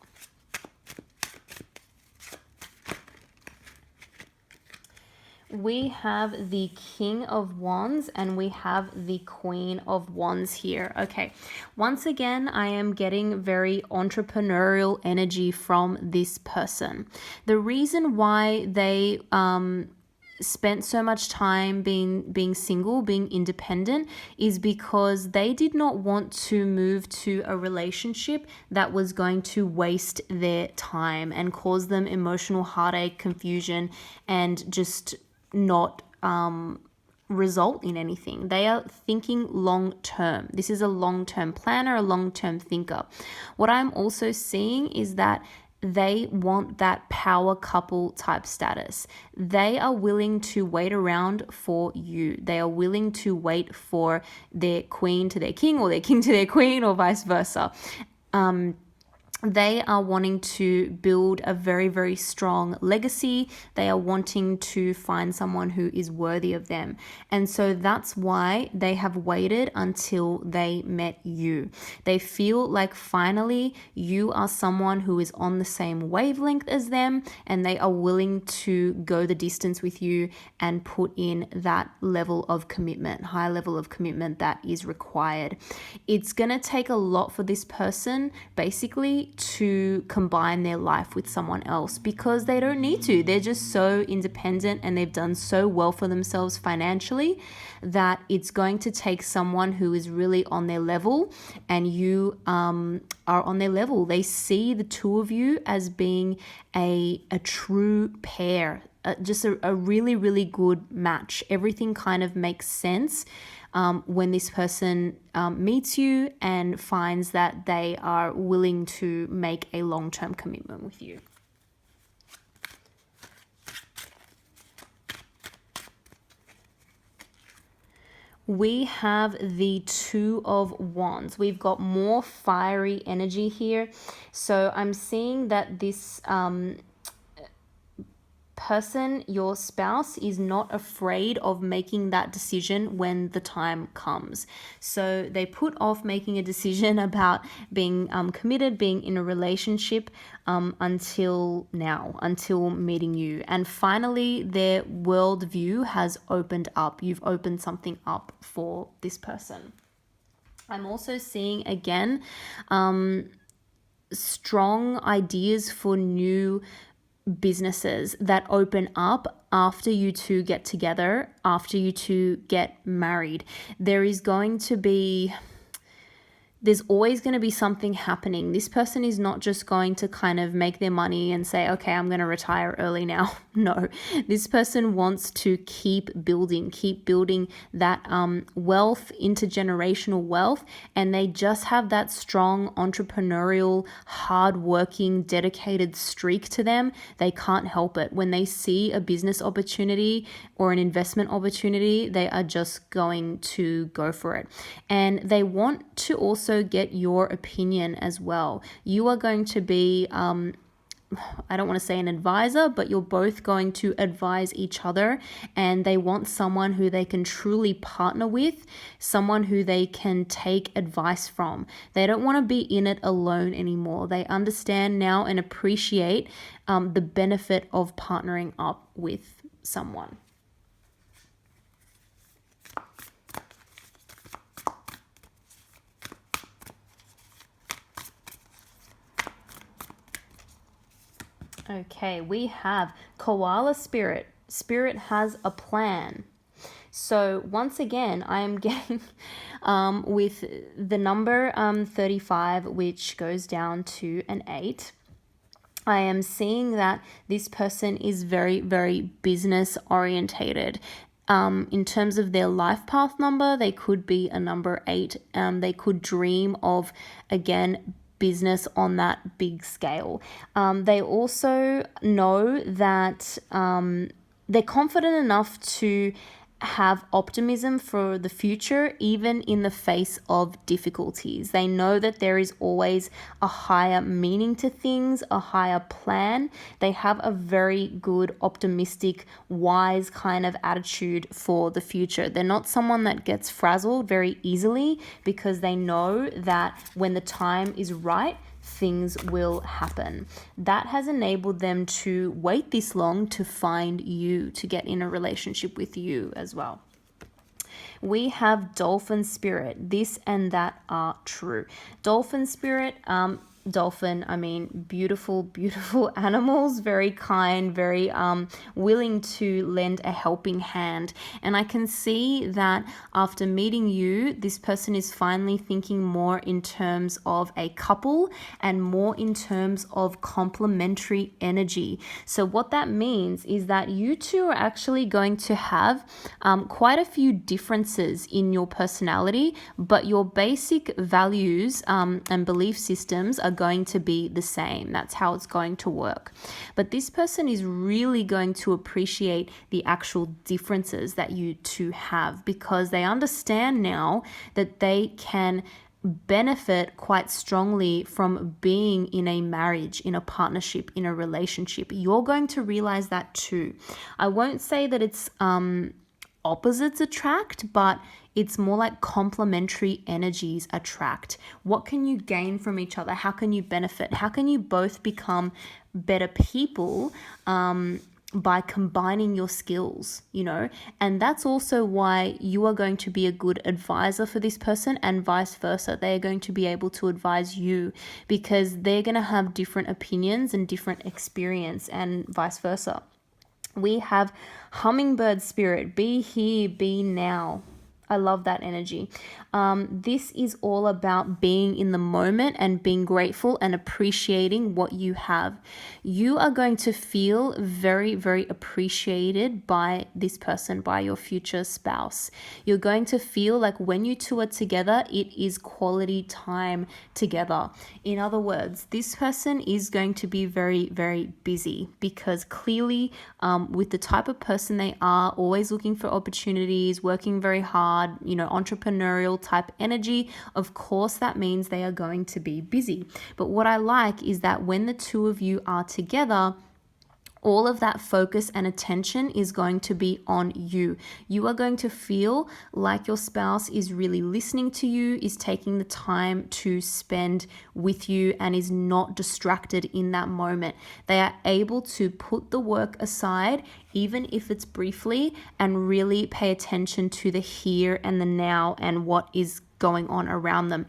We have the King of Wands and we have the Queen of Wands here. Okay, once again, I am getting very entrepreneurial energy from this person. The reason why they spent so much time being single, being independent, is because they did not want to move to a relationship that was going to waste their time and cause them emotional heartache, confusion, and just not result in anything. They are thinking long term. This is a long-term planner, a long-term thinker. What I'm also seeing is that they want that power couple type status. They are willing to wait around for you. They are willing to wait for their queen to their king or their king to their queen or vice versa. They are wanting to build a very, very strong legacy. They are wanting to find someone who is worthy of them. And so that's why they have waited until they met you. They feel like finally you are someone who is on the same wavelength as them, and they are willing to go the distance with you and put in that level of commitment, high level of commitment that is required. It's going to take a lot for this person, basically, to combine their life with someone else, because they don't need to. They're just so independent and they've done so well for themselves financially that it's going to take someone who is really on their level, and you are on their level. They see the two of you as being a true pair, just a really, really good match. Everything kind of makes sense when this person meets you and finds that they are willing to make a long-term commitment with you. We have the Two of Wands. We've got more fiery energy here. So I'm seeing that this person, your spouse, is not afraid of making that decision when the time comes. So they put off making a decision about being committed, being in a relationship until now, until meeting you. And finally, their worldview has opened up. You've opened something up for this person. I'm also seeing, again, strong ideas for new businesses that open up after you two get together, after you two get married. There's always going to be something happening. This person is not just going to kind of make their money and say, okay, I'm going to retire early now. No, this person wants to keep building that wealth, intergenerational wealth, and they just have that strong entrepreneurial, hardworking, dedicated streak to them. They can't help it. When they see a business opportunity or an investment opportunity, they are just going to go for it. And they want to also get your opinion as well. You are going to be I don't want to say an advisor, but you're both going to advise each other, and they want someone who they can truly partner with, someone who they can take advice from. They don't want to be in it alone anymore. They understand now and appreciate the benefit of partnering up with someone. Okay, we have Koala Spirit. Spirit has a plan. So once again, I am getting with the number 35, which goes down to an 8. I am seeing that this person is very, very business orientated. In terms of their life path number, they could be a number 8. They could dream of, again, business on that big scale. They also know that they're confident enough to have optimism for the future, even in the face of difficulties. They know that there is always a higher meaning to things, a higher plan. They have a very good, optimistic, wise kind of attitude for the future. They're not someone that gets frazzled very easily, because they know that when the time is right, things will happen. That has enabled them to wait this long to find you, to get in a relationship with you as well. We have dolphin spirit. This and that are true. Dolphin spirit, dolphin, I mean, beautiful, beautiful animals, very kind, very willing to lend a helping hand. And I can see that after meeting you, this person is finally thinking more in terms of a couple and more in terms of complementary energy. So what that means is that you two are actually going to have quite a few differences in your personality, but your basic values and belief systems are going to be the same. That's how it's going to work. But this person is really going to appreciate the actual differences that you two have, because they understand now that they can benefit quite strongly from being in a marriage, in a partnership, in a relationship. You're going to realize that too. I won't say that it's opposites attract, but it's more like complementary energies attract. What can you gain from each other? How can you benefit? How can you both become better people by combining your skills, you know? And that's also why you are going to be a good advisor for this person, and vice versa. They are going to be able to advise you, because they're going to have different opinions and different experience, and vice versa. We have hummingbird spirit. Be here, be now. I love that energy. This is all about being in the moment and being grateful and appreciating what you have. You are going to feel very, very appreciated by this person, by your future spouse. You're going to feel like when you two are together, it is quality time together. In other words, this person is going to be very, very busy, because clearly with the type of person they are, always looking for opportunities, working very hard, you know, entrepreneurial type energy, of course that means they are going to be busy. But what I like is that when the two of you are together, all of that focus and attention is going to be on you. You are going to feel like your spouse is really listening to you, is taking the time to spend with you, and is not distracted in that moment. They are able to put the work aside, even if it's briefly, and really pay attention to the here and the now and what is going on around them.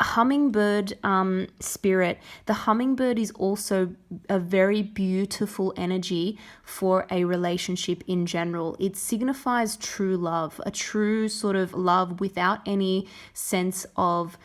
Hummingbird spirit. The hummingbird is also a very beautiful energy for a relationship in general. It signifies true love, a true sort of love without any sense of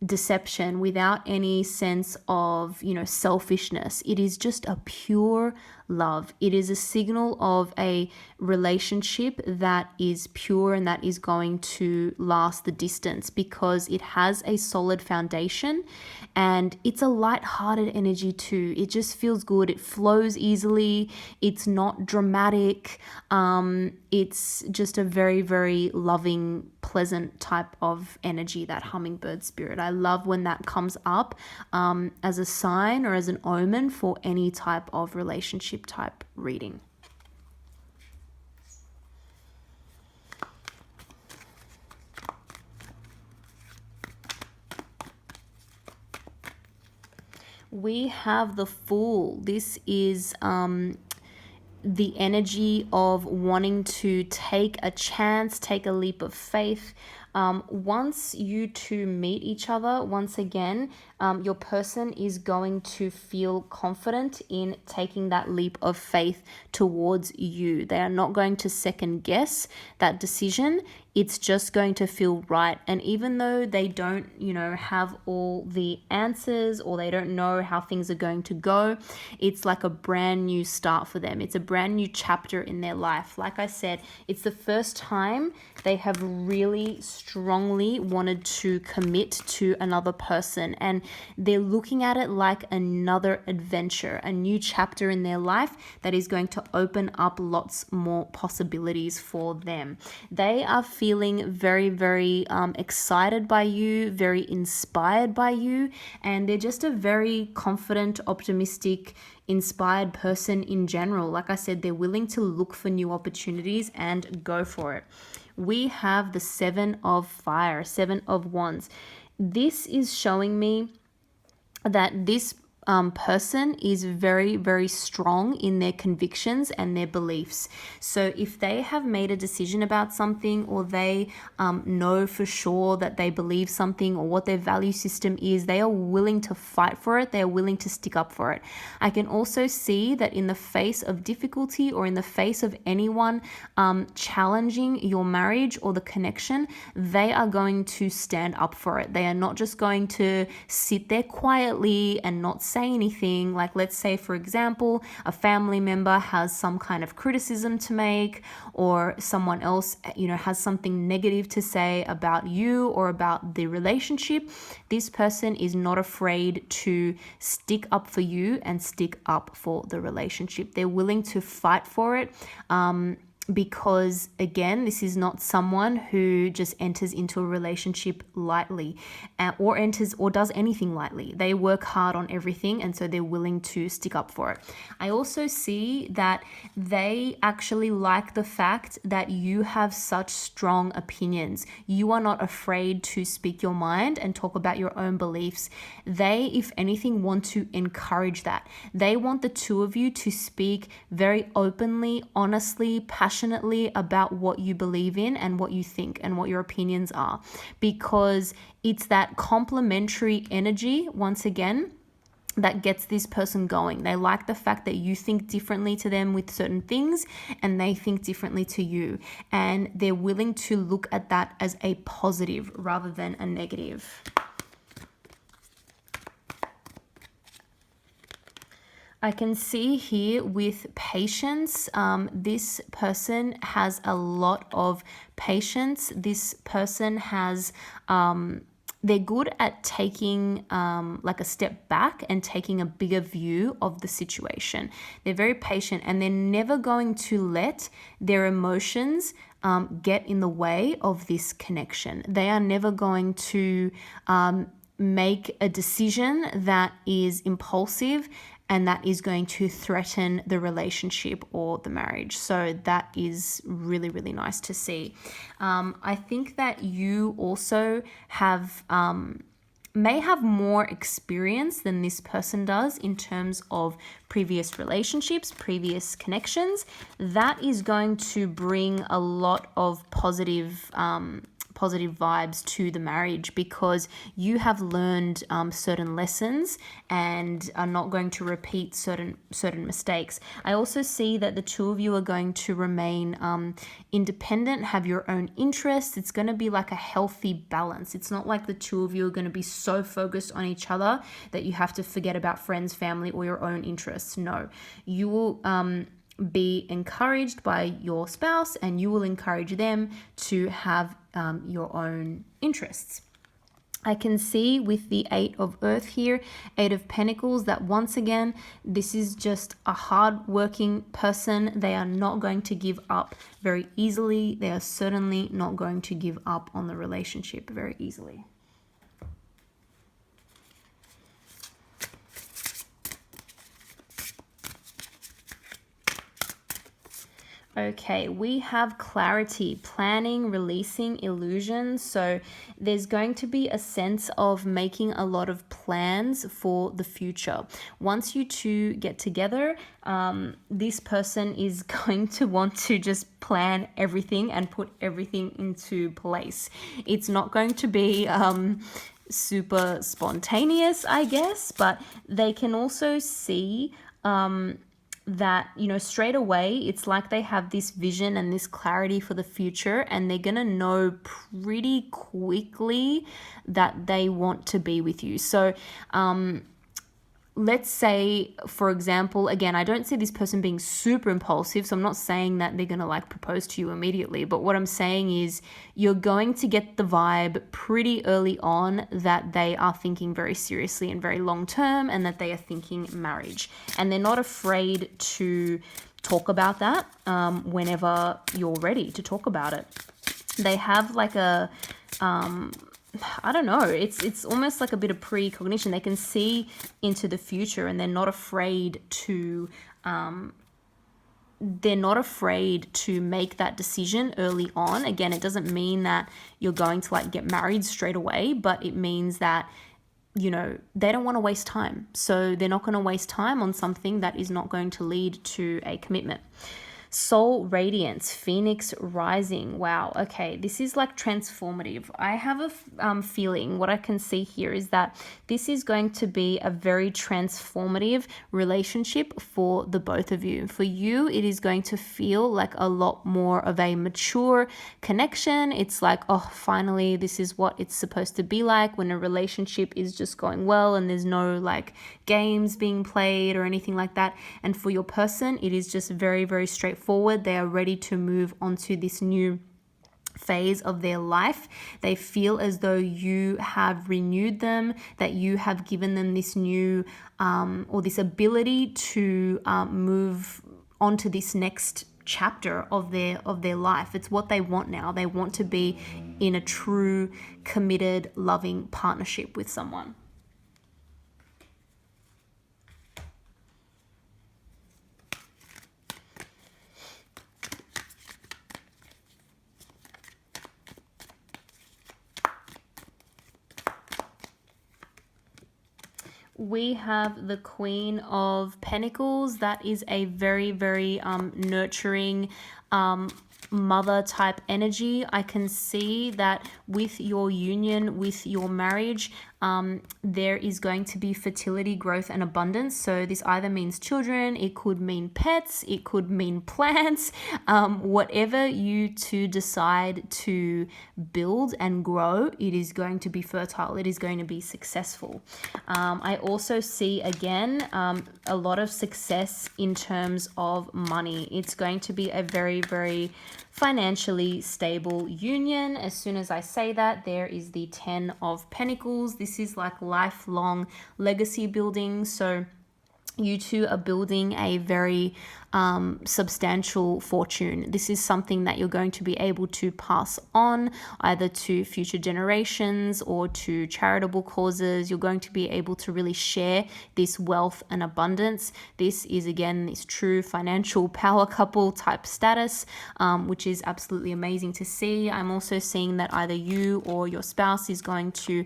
deception, without any sense of, you know, selfishness. It is just a pure love. It is a signal of a relationship that is pure and that is going to last the distance, because it has a solid foundation, and it's a light-hearted energy too. It just feels good. It flows easily. It's not dramatic. It's just a very, very loving, pleasant type of energy, that hummingbird spirit. I love when that comes up as a sign or as an omen for any type of relationship type reading. We have the Fool. This is the energy of wanting to take a chance, take a leap of faith. Once you two meet each other, once again, your person is going to feel confident in taking that leap of faith towards you. They are not going to second guess that decision. It's just going to feel right. And even though they don't, have all the answers, or they don't know how things are going to go, it's like a brand new start for them. It's a brand new chapter in their life. Like I said, it's the first time they have really strongly wanted to commit to another person, and they're looking at it like another adventure, a new chapter in their life that is going to open up lots more possibilities for them. They are feeling very, very excited by you, very inspired by you, and they're just a very confident, optimistic, inspired person in general. Like I said, they're willing to look for new opportunities and go for it. We have the 7 of fire, 7 of wands. This is showing me that this person is very, very strong in their convictions and their beliefs. So if they have made a decision about something, or they know for sure that they believe something, or what their value system is, they are willing to fight for it. They are willing to stick up for it. I can also see that in the face of difficulty, or in the face of anyone challenging your marriage or the connection, they are going to stand up for it. They are not just going to sit there quietly and not say anything. Like, let's say, for example, a family member has some kind of criticism to make, or someone else, has something negative to say about you or about the relationship. This person is not afraid to stick up for you and stick up for the relationship. They're willing to fight for it. Because again, this is not someone who just enters into a relationship lightly, or does anything lightly. They work hard on everything, and so they're willing to stick up for it. I also see that they actually like the fact that you have such strong opinions. You are not afraid to speak your mind and talk about your own beliefs. They, if anything, want to encourage that. They want the two of you to speak very openly, honestly, passionately about what you believe in and what you think and what your opinions are, because it's that complementary energy, once again, that gets this person going. They like the fact that you think differently to them with certain things, and they think differently to you, and they're willing to look at that as a positive rather than a negative. I can see here with patience, this person has a lot of patience. This person has, they're good at taking like a step back and taking a bigger view of the situation. They're very patient, and they're never going to let their emotions get in the way of this connection. They are never going to make a decision that is impulsive and that is going to threaten the relationship or the marriage. So that is really, really nice to see. I think that you also have may have more experience than this person does in terms of previous relationships, previous connections. That is going to bring a lot of positive vibes to the marriage, because you have learned certain lessons and are not going to repeat certain mistakes. I also see that the two of you are going to remain independent, have your own interests. It's going to be like a healthy balance. It's not like the two of you are going to be so focused on each other that you have to forget about friends, family, or your own interests. No, you will be encouraged by your spouse, and you will encourage them to have your own interests. I can see with the 8 of Earth here, 8 of Pentacles, that once again, this is just a hard-working person. They are not going to give up very easily. They are certainly not going to give up on the relationship very easily. Okay, we have clarity, planning, releasing illusions. So there's going to be a sense of making a lot of plans for the future. Once you two get together, this person is going to want to just plan everything and put everything into place. It's not going to be super spontaneous, I guess, but they can also see that, you know, straight away, it's like they have this vision and this clarity for the future, and they're going to know pretty quickly that they want to be with you. So, let's say, for example, again, I don't see this person being super impulsive, so I'm not saying that they're going to like propose to you immediately, but what I'm saying is you're going to get the vibe pretty early on that they are thinking very seriously and very long term, and that they are thinking marriage, and they're not afraid to talk about that whenever you're ready to talk about it. They have like a I don't know, it's almost like a bit of precognition. They can see into the future, and they're not afraid to make that decision early on. Again, it doesn't mean that you're going to like get married straight away, but it means that, you know, they don't want to waste time. So they're not going to waste time on something that is not going to lead to a commitment. Soul radiance, phoenix rising. Wow. Okay. This is like transformative. I have a feeling, what I can see here is that this is going to be a very transformative relationship for the both of you. For you, it is going to feel like a lot more of a mature connection. It's like, oh, finally, this is what it's supposed to be like when a relationship is just going well and there's no like games being played or anything like that. And for your person, it is just very, very straightforward. They are ready to move on to this new phase of their life. They feel as though you have renewed them, that you have given them this new or this ability to move on to this next chapter of their life. It's what they want now. They want to be in a true, committed, loving partnership with someone. We have the Queen of Pentacles. That is a very, very nurturing mother type energy. I can see that with your union, with your marriage, there is going to be fertility, growth, and abundance. So this either means children, it could mean pets, it could mean plants, whatever you two decide to build and grow, it is going to be fertile, it is going to be successful. I also see, again, a lot of success in terms of money. It's going to be a very, very financially stable union. As soon as I say that, there is the 10 of Pentacles. This is like lifelong legacy building. So you two are building a very substantial fortune. This is something that you're going to be able to pass on either to future generations or to charitable causes. You're going to be able to really share this wealth and abundance. This is, again, this true financial power couple type status, which is absolutely amazing to see. I'm also seeing that either you or your spouse is going to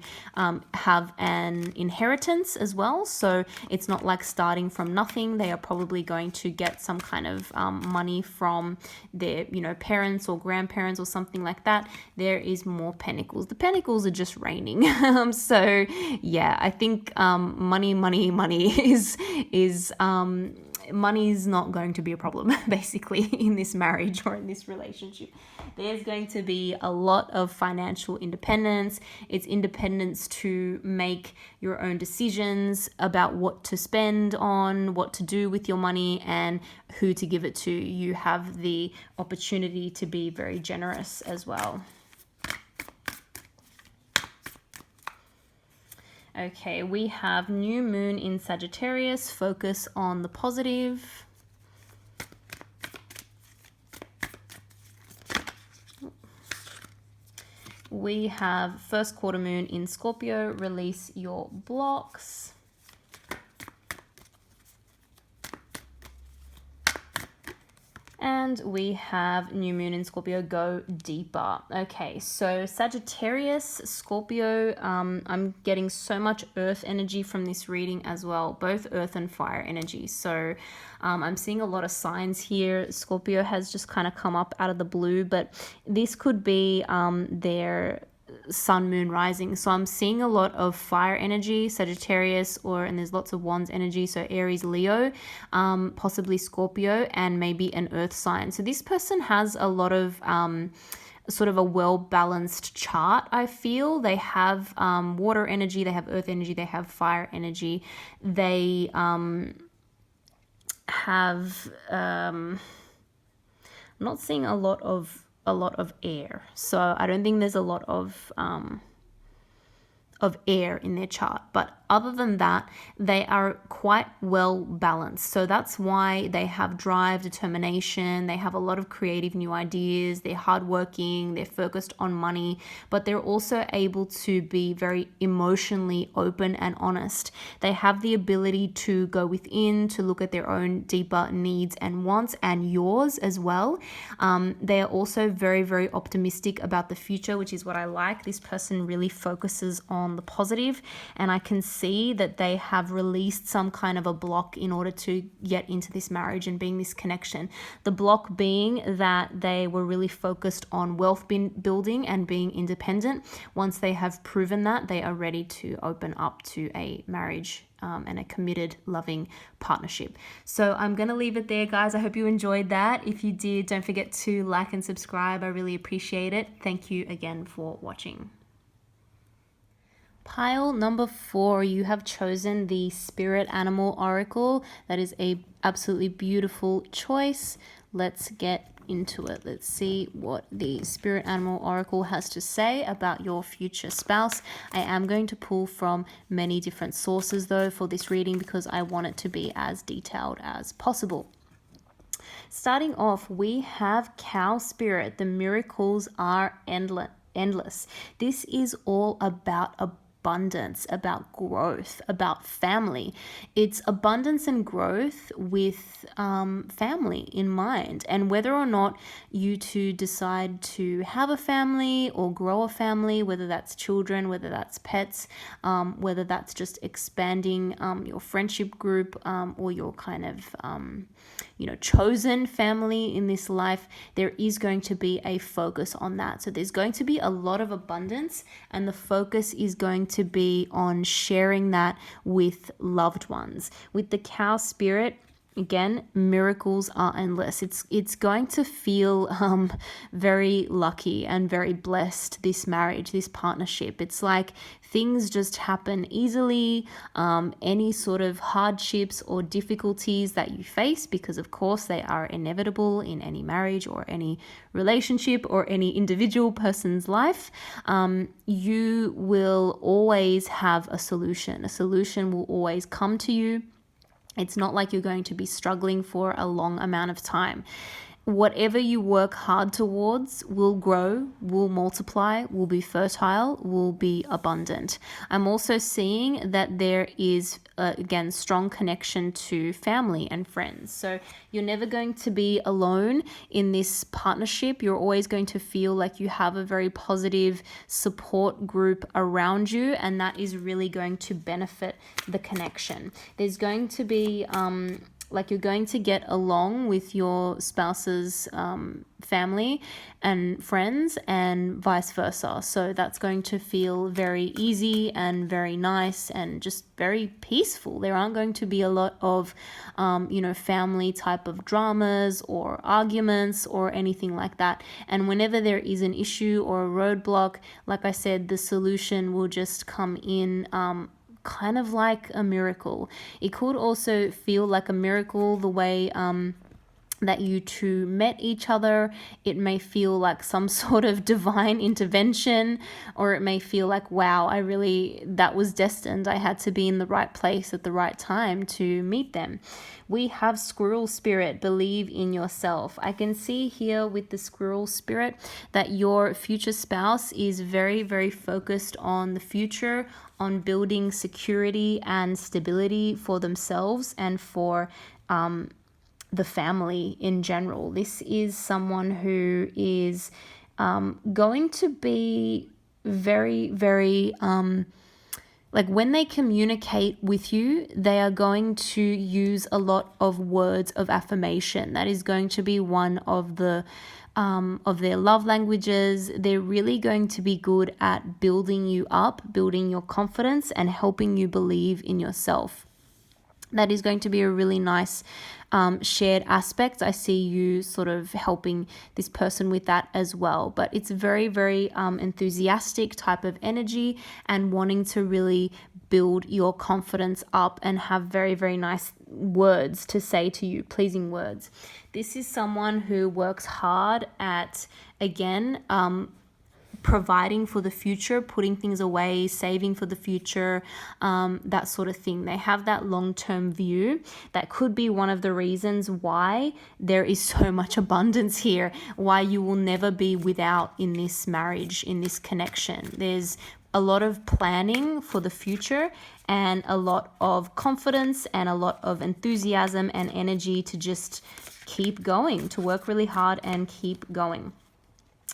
have an inheritance as well. So it's not like starting from nothing. They are probably going to get some kind of money from their, you know, parents or grandparents or something like that. There is more pentacles. The pentacles are just raining. So yeah, I think money is money is not going to be a problem basically in this marriage or in this relationship. There's going to be a lot of financial independence. It's independence to make your own decisions about what to spend on, what to do with your money, and who to give it to. You have the opportunity to be very generous as well. Okay, we have new moon in Sagittarius. Focus on the positive. We have first quarter moon in Scorpio. Release your blocks. And we have new moon in Scorpio, go deeper. Okay, so Sagittarius, Scorpio, I'm getting so much earth energy from this reading as well, both earth and fire energy. So I'm seeing a lot of signs here. Scorpio has just kind of come up out of the blue, but this could be their sun, moon, rising. So I'm seeing a lot of fire energy, Sagittarius, and there's lots of wands energy. So Aries, Leo, possibly Scorpio, and maybe an earth sign. So this person has a lot of sort of a well-balanced chart, I feel. They have water energy, they have earth energy, they have fire energy. They have I'm not seeing a lot of air, so I don't think there's a lot of air in their chart. But other than that, they are quite well balanced. So that's why they have drive, determination, they have a lot of creative new ideas, they're hardworking, they're focused on money, but they're also able to be very emotionally open and honest. They have the ability to go within, to look at their own deeper needs and wants, and yours as well. They are also very, very optimistic about the future, which is what I like. This person really focuses on the positive, and I can see that they have released some kind of a block in order to get into this marriage and being this connection. The block being that they were really focused on wealth building and being independent. Once they have proven that, they are ready to open up to a marriage and a committed, loving partnership. So I'm going to leave it there, guys. I hope you enjoyed that. If you did, don't forget to like and subscribe. I really appreciate it. Thank you again for watching. Pile number 4, you have chosen the Spirit Animal Oracle. That is a absolutely beautiful choice. Let's get into it. Let's see what the Spirit Animal Oracle has to say about your future spouse. I am going to pull from many different sources though for this reading because I want it to be as detailed as possible. Starting off, we have Cow Spirit. The miracles are endless. This is all about abundance, about growth, about family. It's abundance and growth with family in mind. And whether or not you two decide to have a family or grow a family, whether that's children, whether that's pets, whether that's just expanding your friendship group or your kind of chosen family in this life, there is going to be a focus on that. So there's going to be a lot of abundance, and the focus is going to be on sharing that with loved ones. With the Cow Spirit, again, miracles are endless. It's going to feel very lucky and very blessed, this marriage, this partnership. It's like things just happen easily. Any sort of hardships or difficulties that you face, because of course they are inevitable in any marriage or any relationship or any individual person's life, you will always have a solution. A solution will always come to you. It's not like you're going to be struggling for a long amount of time. Whatever you work hard towards will grow, will multiply, will be fertile, will be abundant. I'm also seeing that there is, again, strong connection to family and friends. So you're never going to be alone in this partnership. You're always going to feel like you have a very positive support group around you, and that is really going to benefit the connection. There's going to be you're going to get along with your spouse's family and friends and vice versa. So that's going to feel very easy and very nice and just very peaceful. There aren't going to be a lot of, family type of dramas or arguments or anything like that. And whenever there is an issue or a roadblock, like I said, the solution will just come in kind of like a miracle. It could also feel like a miracle the way that you two met each other. It may feel like some sort of divine intervention, or it may feel like, wow, that was destined. I had to be in the right place at the right time to meet them. We have Squirrel Spirit, believe in yourself. I can see here with the Squirrel Spirit that your future spouse is very, very focused on the future, on building security and stability for themselves and for the family in general. This is someone who is going to be very, very, like when they communicate with you, they are going to use a lot of words of affirmation. That is going to be one of the of their love languages. They're really going to be good at building you up, building your confidence, and helping you believe in yourself. That is going to be a really nice shared aspect. I see you sort of helping this person with that as well. But it's very, very enthusiastic type of energy and wanting to really build your confidence up and have very, very nice words to say to you, pleasing words. This is someone who works hard at, again, providing for the future, putting things away, saving for the future, that sort of thing. They have that long-term view. That could be one of the reasons why there is so much abundance here, why you will never be without in this marriage, in this connection. There's a lot of planning for the future and a lot of confidence and a lot of enthusiasm and energy to just keep going, to work really hard and keep going.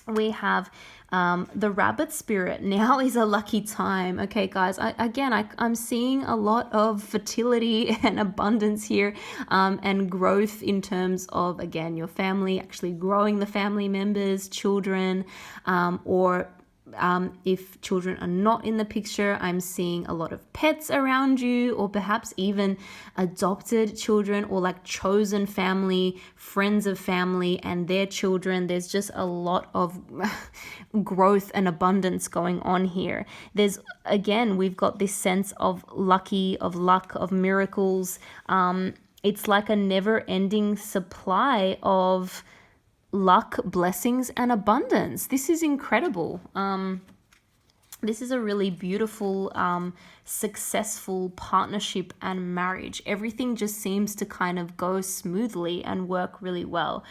We have the rabbit spirit. Now is a lucky time. Okay, guys, I'm seeing a lot of fertility and abundance here, and growth in terms of, again, your family, actually growing the family members, children, or if children are not in the picture, I'm seeing a lot of pets around you, or perhaps even adopted children, or like chosen family, friends of family and their children. There's just a lot of growth and abundance going on here. There's, again, we've got this sense of luck, of miracles. It's like a never-ending supply of luck, blessings, and abundance. This is incredible. This is a really beautiful, successful partnership and marriage. Everything just seems to kind of go smoothly and work really well.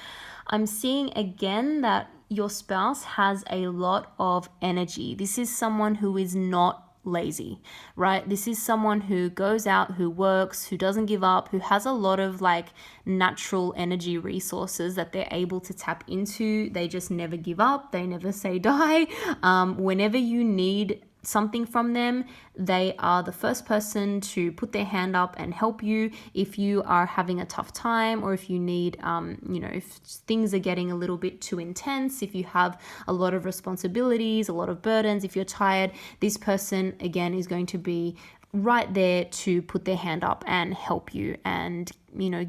I'm seeing again that your spouse has a lot of energy. This is someone who is not lazy, right? This is someone who goes out, who works, who doesn't give up, who has a lot of like natural energy resources that they're able to tap into. They just never give up. They never say die. Whenever you need something from them, they are the first person to put their hand up and help you if you are having a tough time, or if you need, if things are getting a little bit too intense, if you have a lot of responsibilities, a lot of burdens, if you're tired, this person, again, is going to be right there to put their hand up and help you and,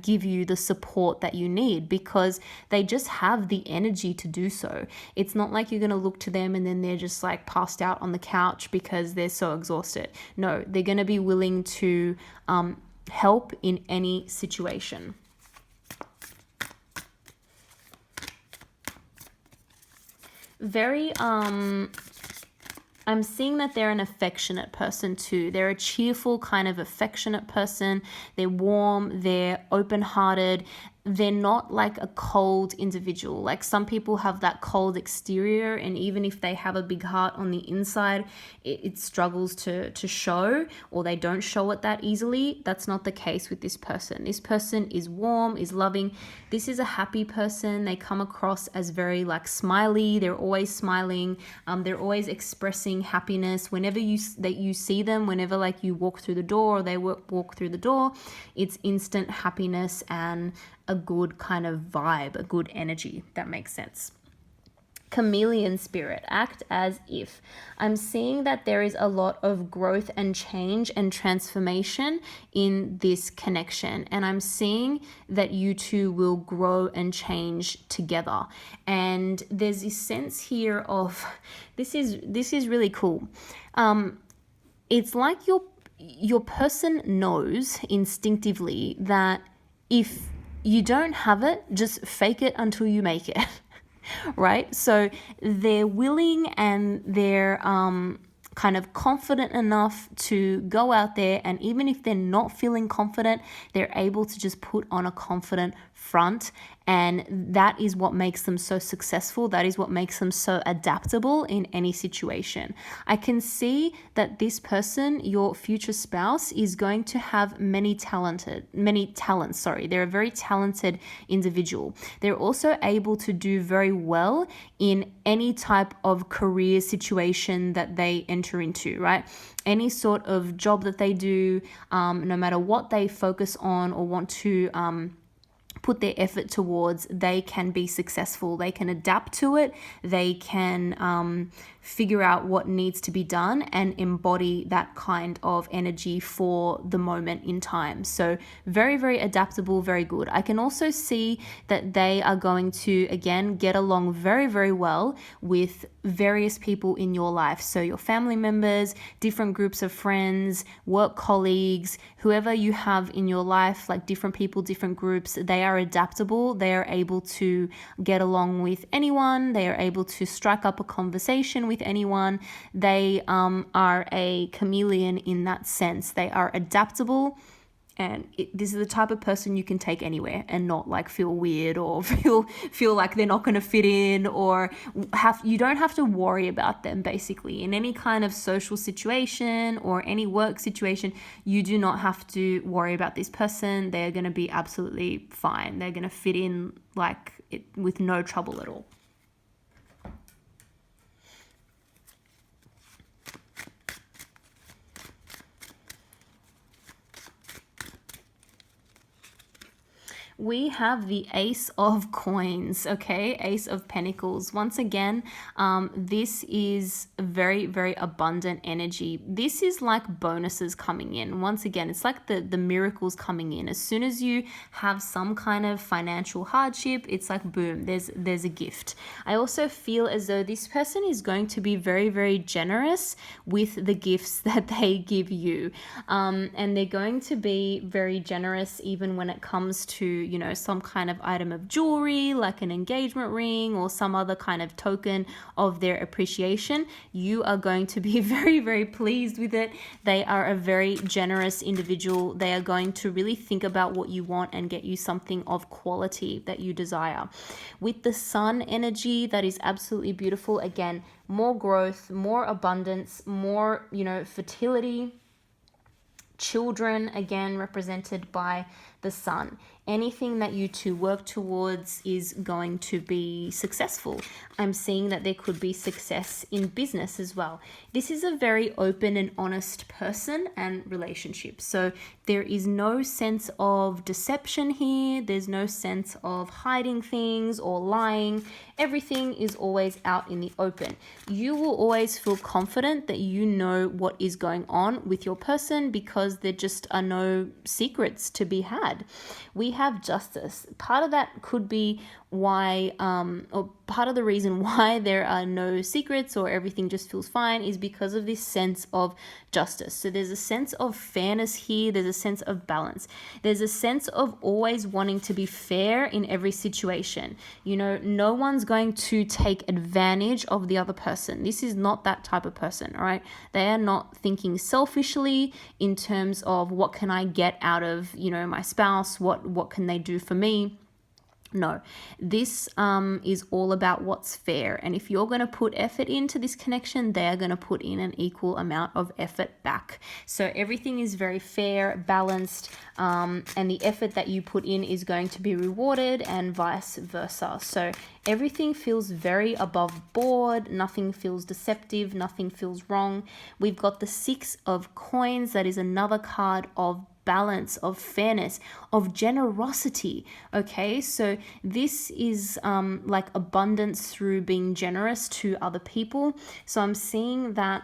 give you the support that you need, because they just have the energy to do so. It's not like you're going to look to them and then they're just like passed out on the couch because they're so exhausted. No, they're going to be willing to help in any situation. Very, I'm seeing that they're an affectionate person too. They're a cheerful kind of affectionate person. They're warm, they're open-hearted. They're not like a cold individual. Like some people have that cold exterior, and even if they have a big heart on the inside, it struggles to show, or they don't show it that easily. That's not the case with this person. This person is warm, is loving. This is a happy person. They come across as very like smiley. They're always smiling. They're always expressing happiness. Whenever you see them, whenever like you walk through the door or they walk through the door, it's instant happiness and a good kind of vibe, a good energy. That makes sense. Chameleon spirit, act as if. I'm seeing that there is a lot of growth and change and transformation in this connection, and I'm seeing that you two will grow and change together. And there's this sense here of this is really cool. It's like your person knows instinctively that if you don't have it, just fake it until you make it. Right? So they're willing and they're kind of confident enough to go out there, and even if they're not feeling confident, they're able to just put on a confident front, and that is what makes them so successful. That is what makes them so adaptable in any situation. I can see that this person, your future spouse, is going to have many talents. They're a very talented individual. They're also able to do very well in any type of career situation that they enter into, right? Any sort of job that they do, no matter what they focus on or want to put their effort towards, they can be successful. They can adapt to it. They can figure out what needs to be done and embody that kind of energy for the moment in time. So very, very adaptable, very good. I can also see that they are going to, again, get along very, very well with various people in your life. So your family members, different groups of friends, work colleagues, whoever you have in your life, like different people, different groups, they are adaptable. They are able to get along with anyone. They are able to strike up a conversation with anyone. They are a chameleon in that sense. They are adaptable, and this is the type of person you can take anywhere and not like feel weird or feel like they're not going to fit in, or you don't have to worry about them. Basically, in any kind of social situation or any work situation, you do not have to worry about this person. They're going to be absolutely fine. They're going to fit in like it with no trouble at all. We have the Ace of Coins, okay? Ace of Pentacles. Once again, this is very, very abundant energy. This is like bonuses coming in. Once again, it's like the miracles coming in. As soon as you have some kind of financial hardship, it's like boom, there's a gift. I also feel as though this person is going to be very, very generous with the gifts that they give you. And they're going to be very generous even when it comes to, some kind of item of jewelry, like an engagement ring or some other kind of token of their appreciation. You are going to be very, very pleased with it. They are a very generous individual. They are going to really think about what you want and get you something of quality that you desire. With the Sun energy, that is absolutely beautiful. Again, more growth, more abundance, more, fertility. Children, again, represented by the Sun. Anything that you two work towards is going to be successful. I'm seeing that there could be success in business as well. This is a very open and honest person and relationship. So there is no sense of deception here. There's no sense of hiding things or lying. Everything is always out in the open. You will always feel confident that you know what is going on with your person because there just are no secrets to be had. We have Justice. Part of that could be why, or part of the reason why there are no secrets or everything just feels fine is because of this sense of justice. So there's a sense of fairness here. There's a sense of balance. There's a sense of always wanting to be fair in every situation. No one's going to take advantage of the other person. This is not that type of person, all right? They are not thinking selfishly in terms of what can I get out of, my spouse? What can they do for me? No, this is all about what's fair. And if you're going to put effort into this connection, they're going to put in an equal amount of effort back. So everything is very fair, balanced, and the effort that you put in is going to be rewarded and vice versa. So everything feels very above board. Nothing feels deceptive. Nothing feels wrong. We've got the Six of Coins. That is another card of balance, of fairness, of generosity. Okay, so this is like abundance through being generous to other people. So I'm seeing that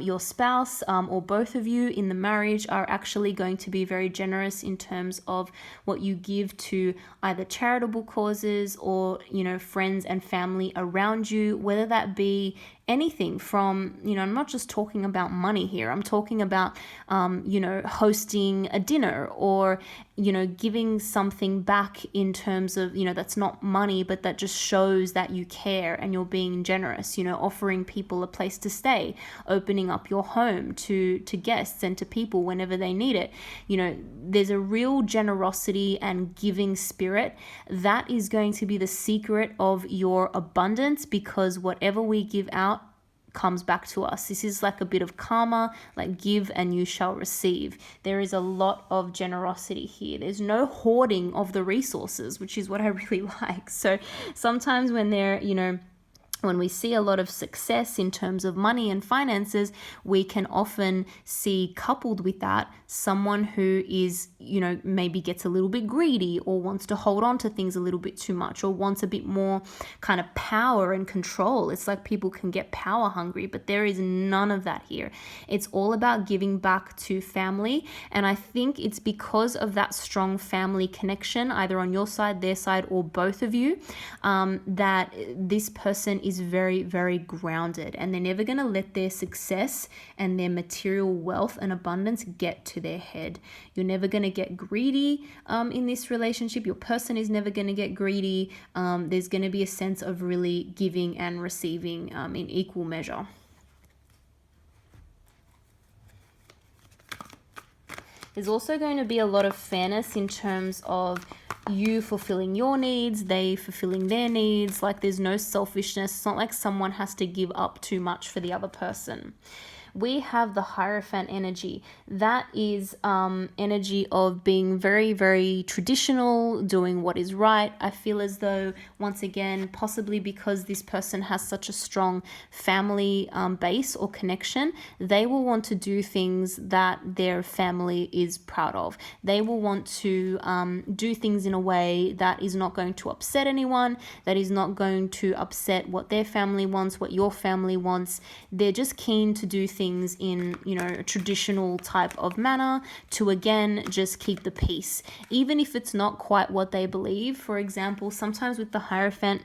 your spouse or both of you in the marriage are actually going to be very generous in terms of what you give to either charitable causes or, friends and family around you, whether that be anything from, I'm not just talking about money here. I'm talking about, hosting a dinner or, giving something back in terms of, that's not money, but that just shows that you care and you're being generous, offering people a place to stay, opening up your home to guests and to people whenever they need it. There's a real generosity and giving spirit. That is going to be the secret of your abundance, because whatever we give out comes back to us. This is like a bit of karma, like give and you shall receive. There is a lot of generosity here. There's no hoarding of the resources, which is what I really like. So sometimes when when we see a lot of success in terms of money and finances, we can often see, coupled with that, someone who is, maybe gets a little bit greedy or wants to hold on to things a little bit too much, or wants a bit more kind of power and control. It's like people can get power hungry, but there is none of that here. It's all about giving back to family. And I think it's because of that strong family connection, either on your side, their side, or both of you, that this person is very, very grounded, and they're never going to let their success and their material wealth and abundance get to their head. You're never going to get greedy in this relationship. Your person is never going to get greedy. There's going to be a sense of really giving and receiving in equal measure. There's also going to be a lot of fairness in terms of you fulfilling your needs, they fulfilling their needs. Like, there's no selfishness. It's not like someone has to give up too much for the other person. We have the Hierophant energy. That is energy of being very, very traditional, doing what is right. I feel as though, once again, possibly because this person has such a strong family base or connection, they will want to do things that their family is proud of. They will want to do things in a way that is not going to upset anyone, that is not going to upset what their family wants, what your family wants. They're just keen to do things in, a traditional type of manner to, again, just keep the peace. Even if it's not quite what they believe. For example, sometimes with the Hierophant,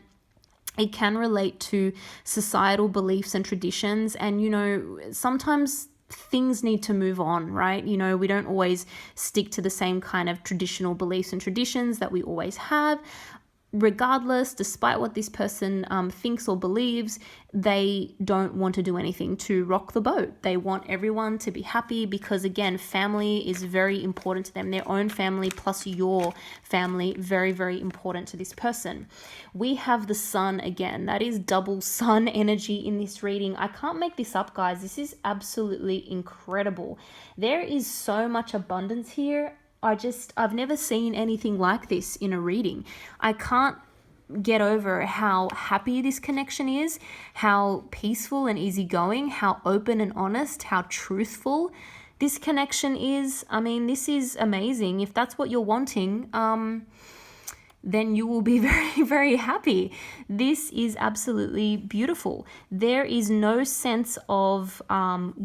it can relate to societal beliefs and traditions. And, sometimes things need to move on, right? We don't always stick to the same kind of traditional beliefs and traditions that we always have. Regardless, despite what this person thinks or believes, they don't want to do anything to rock the boat. They want everyone to be happy because, again, family is very important to them. Their own family plus your family, very, very important to this person. We have the Sun again. That is double Sun energy in this reading. I can't make this up, guys. This is absolutely incredible. There is so much abundance here. I've never seen anything like this in a reading. I can't get over how happy this connection is, how peaceful and easygoing, how open and honest, how truthful this connection is. I mean, this is amazing. If that's what you're wanting, then you will be very, very happy. This is absolutely beautiful. There is no sense of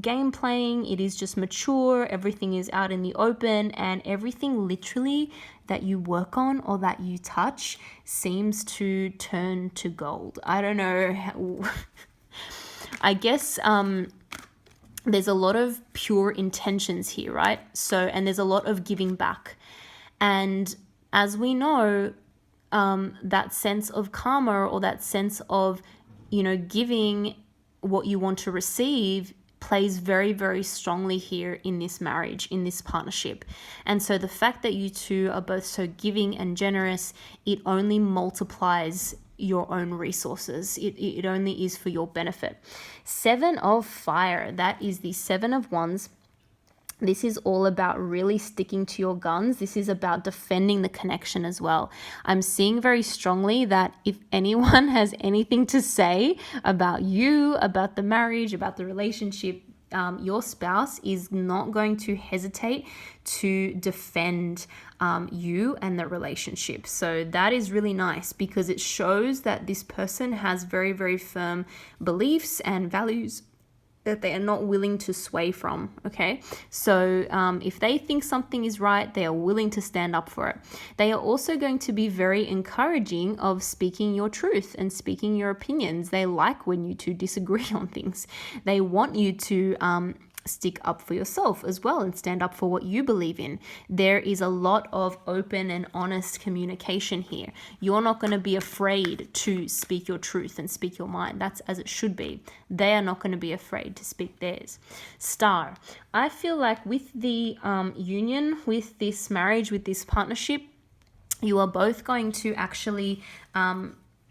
game playing. It is just mature. Everything is out in the open, and everything literally that you work on or that you touch seems to turn to gold. I don't know how I guess there's a lot of pure intentions here, right? And there's a lot of giving back. And as we know, that sense of karma, or that sense of, giving what you want to receive, plays very, very strongly here in this marriage, in this partnership. And so the fact that you two are both so giving and generous, it only multiplies your own resources. It only is for your benefit. 7 of Fire, that is the 7 of Wands. This is all about really sticking to your guns. This is about defending the connection as well. I'm seeing very strongly that if anyone has anything to say about you, about the marriage, about the relationship, your spouse is not going to hesitate to defend you and the relationship. So that is really nice, because it shows that this person has very, very firm beliefs and values that they are not willing to sway from, okay? So if they think something is right, they are willing to stand up for it. They are also going to be very encouraging of speaking your truth and speaking your opinions. They like when you two disagree on things. They want you to stick up for yourself as well and stand up for what you believe in. There is a lot of open and honest communication here. You're not going to be afraid to speak your truth and speak your mind. That's as it should be. They are not going to be afraid to speak theirs. Star. I feel like with the union, with this marriage, with this partnership, you are both going to actually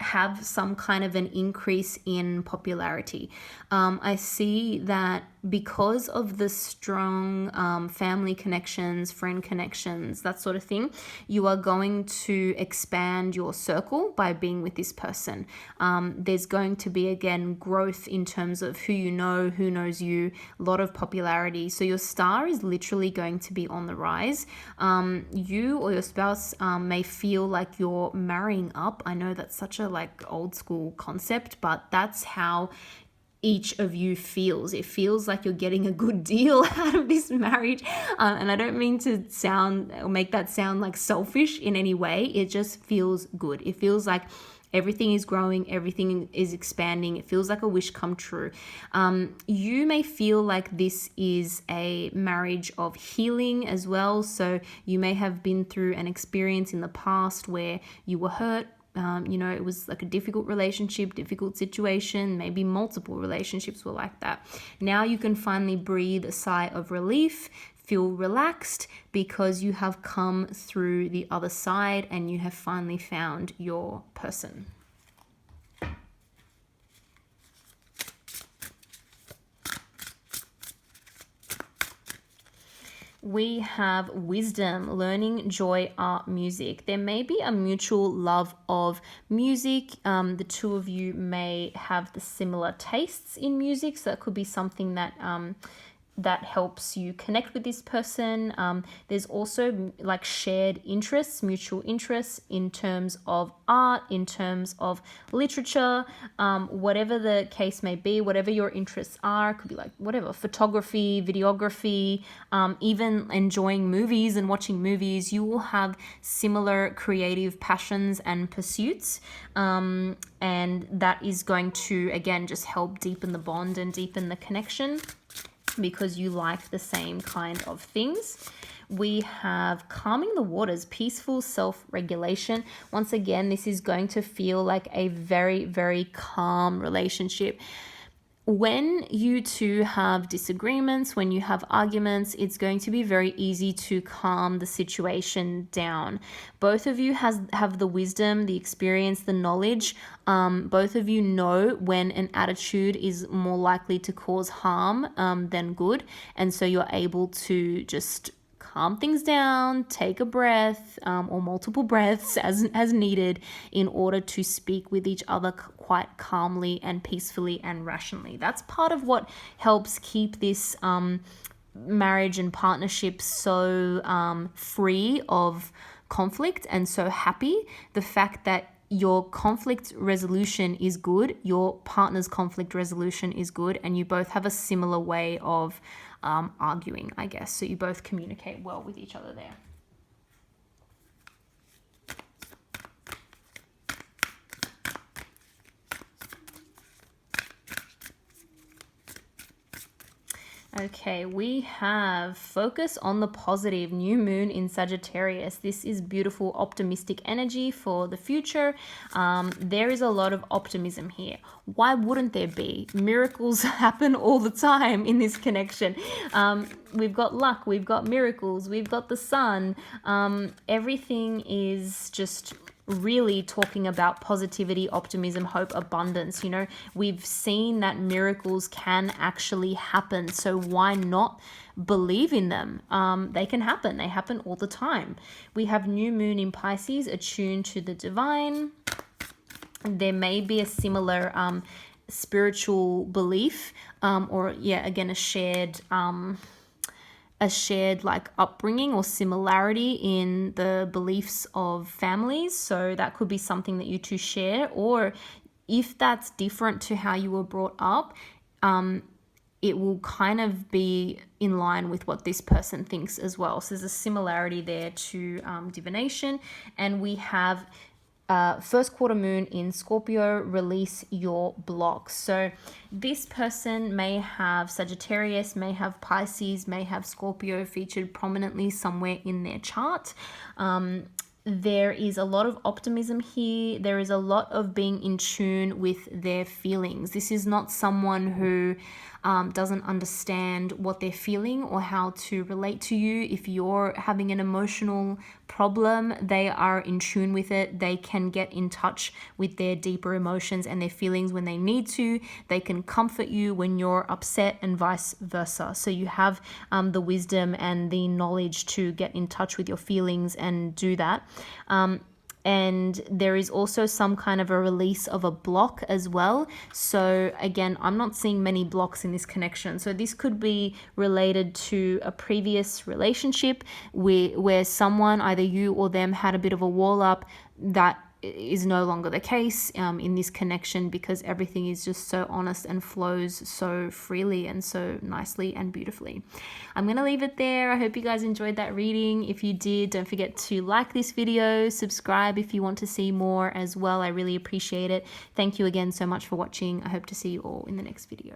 have some kind of an increase in popularity. I see that because of the strong family connections, friend connections, that sort of thing, you are going to expand your circle by being with this person. There's going to be, again, growth in terms of who you know, who knows you, a lot of popularity. So your star is literally going to be on the rise. You or your spouse may feel like you're marrying up. I know that's such a old school concept, but that's how each of you feels. It feels like you're getting a good deal out of this marriage. And I don't mean to make that sound like selfish in any way. It just feels good. It feels like everything is growing, everything is expanding. It feels like a wish come true. You may feel like this is a marriage of healing as well. So you may have been through an experience in the past where you were hurt. It was like a difficult relationship, difficult situation, maybe multiple relationships were like that. Now you can finally breathe a sigh of relief, feel relaxed because you have come through the other side and you have finally found your person. We have wisdom, learning, joy, art, music. There may be a mutual love of music. The two of you may have the similar tastes in music. So that could be something that that helps you connect with this person. There's also shared interests, mutual interests in terms of art, in terms of literature, whatever the case may be, whatever your interests are. It could be photography, videography, even enjoying movies and watching movies. You will have similar creative passions and pursuits. And that is going to, again, just help deepen the bond and deepen the connection, because you like the same kind of things. We have calming the waters, peaceful self-regulation. Once again, this is going to feel like a very, very calm relationship. When you two have disagreements, when you have arguments, it's going to be very easy to calm the situation down. Both of you have the wisdom, the experience, the knowledge. Both of you know when an attitude is more likely to cause harm than good. And so you're able to just calm things down, take a breath or multiple breaths as needed in order to speak with each other quite calmly and peacefully and rationally. That's part of what helps keep this marriage and partnership so free of conflict and so happy. The fact that your conflict resolution is good, your partner's conflict resolution is good, and you both have a similar way of arguing, I guess. So you both communicate well with each other there. Okay, we have focus on the positive, new moon in Sagittarius. This is beautiful, optimistic energy for the future. There is a lot of optimism here. Why wouldn't there be? Miracles happen all the time in this connection. We've got luck, we've got miracles, we've got the sun. Everything is just really talking about positivity, optimism, hope, abundance. We've seen that miracles can actually happen. So why not believe in them? They can happen. They happen all the time. We have new moon in Pisces, attuned to the divine. There may be a similar spiritual belief again, a shared upbringing or similarity in the beliefs of families. So that could be something that you two share, or if that's different to how you were brought up, it will kind of be in line with what this person thinks as well. So there's a similarity there to divination. And we have first quarter moon in Scorpio, release your blocks. So this person may have Sagittarius, may have Pisces, may have Scorpio featured prominently somewhere in their chart. There is a lot of optimism here. There is a lot of being in tune with their feelings. This is not someone who doesn't understand what they're feeling or how to relate to you. If you're having an emotional problem, they are in tune with it. They can get in touch with their deeper emotions and their feelings when they need to. They can comfort you when you're upset and vice versa. So you have the wisdom and the knowledge to get in touch with your feelings and do that. And there is also some kind of a release of a block as well. So again, I'm not seeing many blocks in this connection. So this could be related to a previous relationship where someone, either you or them, had a bit of a wall up. That is no longer the case in this connection, because everything is just so honest and flows so freely and so nicely and beautifully. I'm going to leave it there. I hope you guys enjoyed that reading. If you did, don't forget to like this video, subscribe if you want to see more as well. I really appreciate it. Thank you again so much for watching. I hope to see you all in the next video.